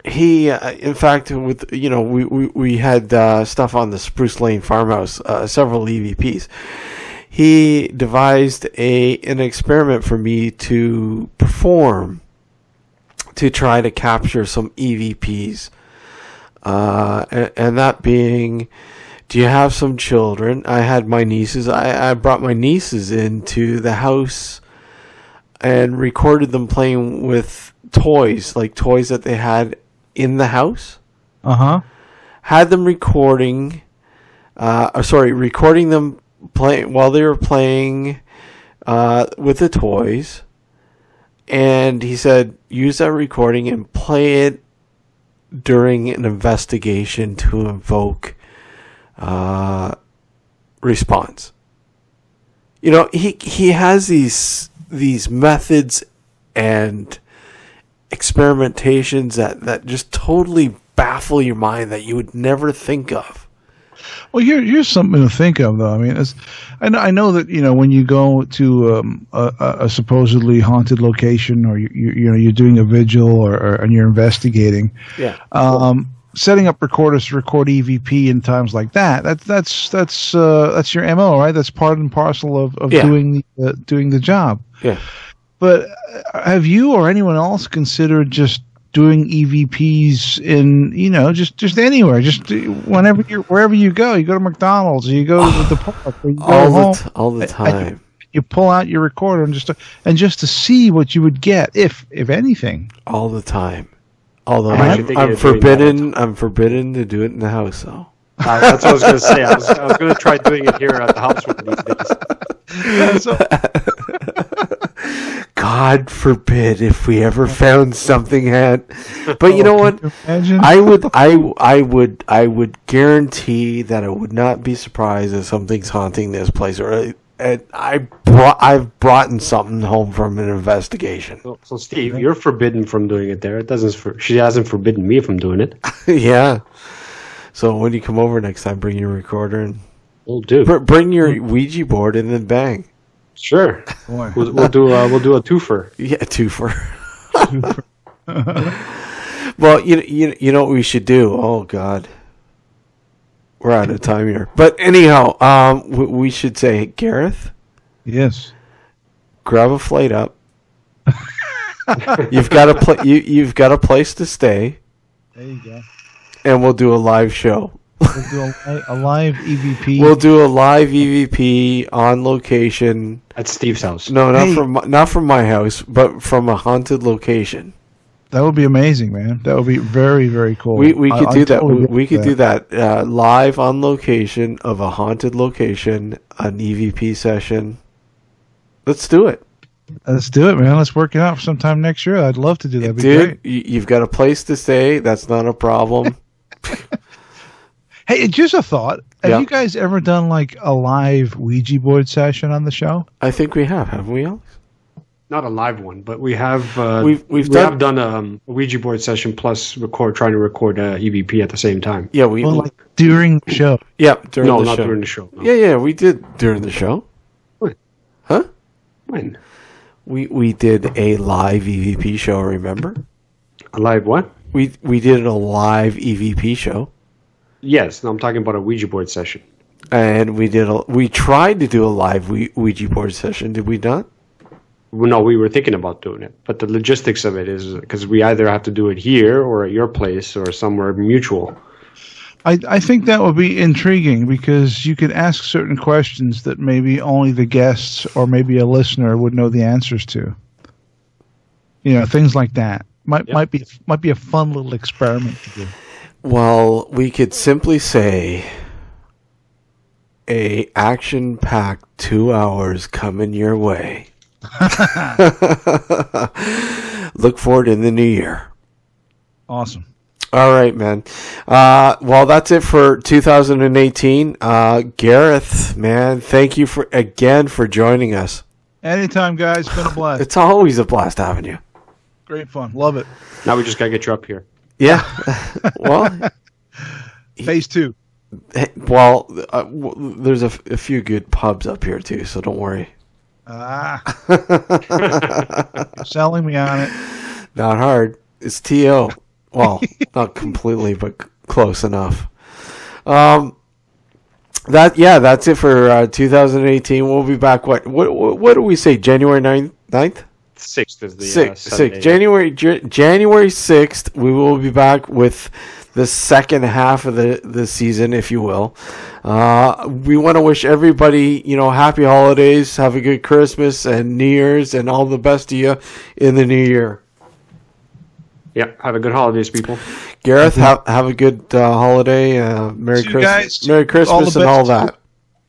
[SPEAKER 2] He, in fact, we had stuff on the Spruce Lane farmhouse, several EVPs. He devised an experiment for me to perform to try to capture some EVPs, and that being do you have some children? I had my nieces. I brought my nieces into the house and recorded them playing with toys, like toys that they had in the house. Had them recording them playing while they were playing with the toys. And he said, use that recording and play it during an investigation to invoke response. You know, he has these methods and experimentations that just totally baffle your mind that you would never think of.
[SPEAKER 9] Well, here's something to think of, though. I mean, I know that, you know, when you go to a supposedly haunted location, or you're doing a vigil, and you're investigating.
[SPEAKER 2] Yeah.
[SPEAKER 9] Setting up recorders to record EVP in times like that's your MO, right? That's part and parcel of doing the job.
[SPEAKER 2] Yeah.
[SPEAKER 9] But have you or anyone else considered just doing EVPs in, you know, just anywhere, just wherever you go to McDonald's, or you go to the park, or you go home,
[SPEAKER 2] all the time.
[SPEAKER 9] You pull out your recorder and just to see what you would get, if anything.
[SPEAKER 2] All the time. Although I'm forbidden to do it in the house, though.
[SPEAKER 3] That's what I was going to say. I was going to try doing it here at the house one of these days.
[SPEAKER 2] God forbid if we ever found something but you know what? I would guarantee that I would not be surprised if something's haunting this place, or I've brought something home from an investigation.
[SPEAKER 3] So Steve, you're forbidden from doing it there. She hasn't forbidden me from doing it.
[SPEAKER 2] Yeah. So when you come over next time, bring your recorder and
[SPEAKER 3] we'll do.
[SPEAKER 2] Bring your Ouija board and then bang.
[SPEAKER 3] Sure. We'll do a twofer.
[SPEAKER 2] Yeah, a twofer. Well, you know what we should do? Oh God, we're out of time here. But anyhow, we should say, Gareth.
[SPEAKER 9] Yes.
[SPEAKER 2] Grab a flight up. You've got a place to stay.
[SPEAKER 9] There you go.
[SPEAKER 2] And we'll do a live show.
[SPEAKER 9] We'll do a live EVP.
[SPEAKER 2] We'll do a live EVP on location
[SPEAKER 3] at Steve's house.
[SPEAKER 2] No, not from my house, but from a haunted location.
[SPEAKER 9] That would be amazing, man. That would be very, very cool.
[SPEAKER 2] We could do that. We could do that live on location of a haunted location, an EVP session. Let's do it.
[SPEAKER 9] Let's do it, man. Let's work it out for sometime next year. I'd love to do that.
[SPEAKER 2] Dude, you've got a place to stay. That's not a problem.
[SPEAKER 9] Hey, just a thought. Have you guys ever done like a live Ouija board session on the show?
[SPEAKER 2] I think we have. Haven't we, Alex?
[SPEAKER 3] Not a live one, but we have. We have done a Ouija board session plus trying to record EVP at the same time.
[SPEAKER 2] Yeah,
[SPEAKER 9] like during the show.
[SPEAKER 2] Yeah, during the show.
[SPEAKER 3] No, not during the show. No.
[SPEAKER 2] Yeah, we did during the show.
[SPEAKER 3] When?
[SPEAKER 2] Huh?
[SPEAKER 3] When?
[SPEAKER 2] We did a live EVP show. Remember?
[SPEAKER 3] A live what?
[SPEAKER 2] We did a live EVP show.
[SPEAKER 3] Yes, no, I'm talking about a Ouija board session.
[SPEAKER 2] And we tried to do a live Ouija board session. Did we not?
[SPEAKER 3] Well, no, we were thinking about doing it, but the logistics of it is because we either have to do it here or at your place or somewhere mutual.
[SPEAKER 9] I think that would be intriguing because you could ask certain questions that maybe only the guests or maybe a listener would know the answers to. You know, things like that might be a fun little experiment to do.
[SPEAKER 2] Well, we could simply say a action-packed 2 hours coming your way. Look for it in the new year.
[SPEAKER 9] Awesome.
[SPEAKER 2] All right, man. Well, that's it for 2018. Gareth, man, thank you again for joining us.
[SPEAKER 9] Anytime, guys. It's been a blast.
[SPEAKER 2] It's always a blast having you.
[SPEAKER 9] Great fun. Love it.
[SPEAKER 3] Now we just got to get you up here.
[SPEAKER 2] Yeah. Well,
[SPEAKER 9] phase 2.
[SPEAKER 2] Well, there's a few good pubs up here too, so don't worry.
[SPEAKER 9] You're selling me on it.
[SPEAKER 2] Not hard. It's TO. Well, not completely, but close enough. That's it for 2018. We'll be back. What do we say? January 9th?
[SPEAKER 3] 6th is the
[SPEAKER 2] Sixth. January 6th, we will be back with the second half of the season, if you will. We want to wish everybody, happy holidays, have a good Christmas and New Year's, and all the best to you in the new year.
[SPEAKER 3] Yeah, have a good holidays, people.
[SPEAKER 2] Gareth, have a good holiday. Merry Christmas, Merry Christmas, and all that.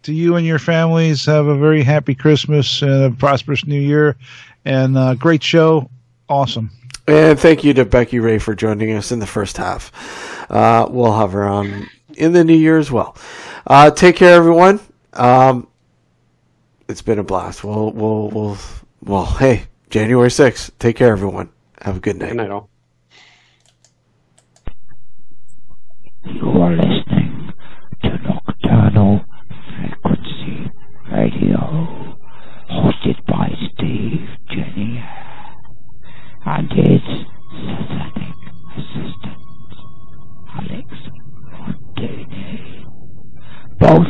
[SPEAKER 9] To you and your families, have a very happy Christmas and a prosperous New Year, and great show, awesome.
[SPEAKER 2] And thank you to Becky Ray for joining us in the first half. We'll have her on in the new year as well. Take care, everyone. It's been a blast. Well, hey, January 6th. Take care, everyone. Have a good night.
[SPEAKER 3] Good night, all.
[SPEAKER 1] You are listening to Nocturnal Frequency Radio, hosted by Steve, Jenny, and his satanic assistant, Alex Montaigne. Both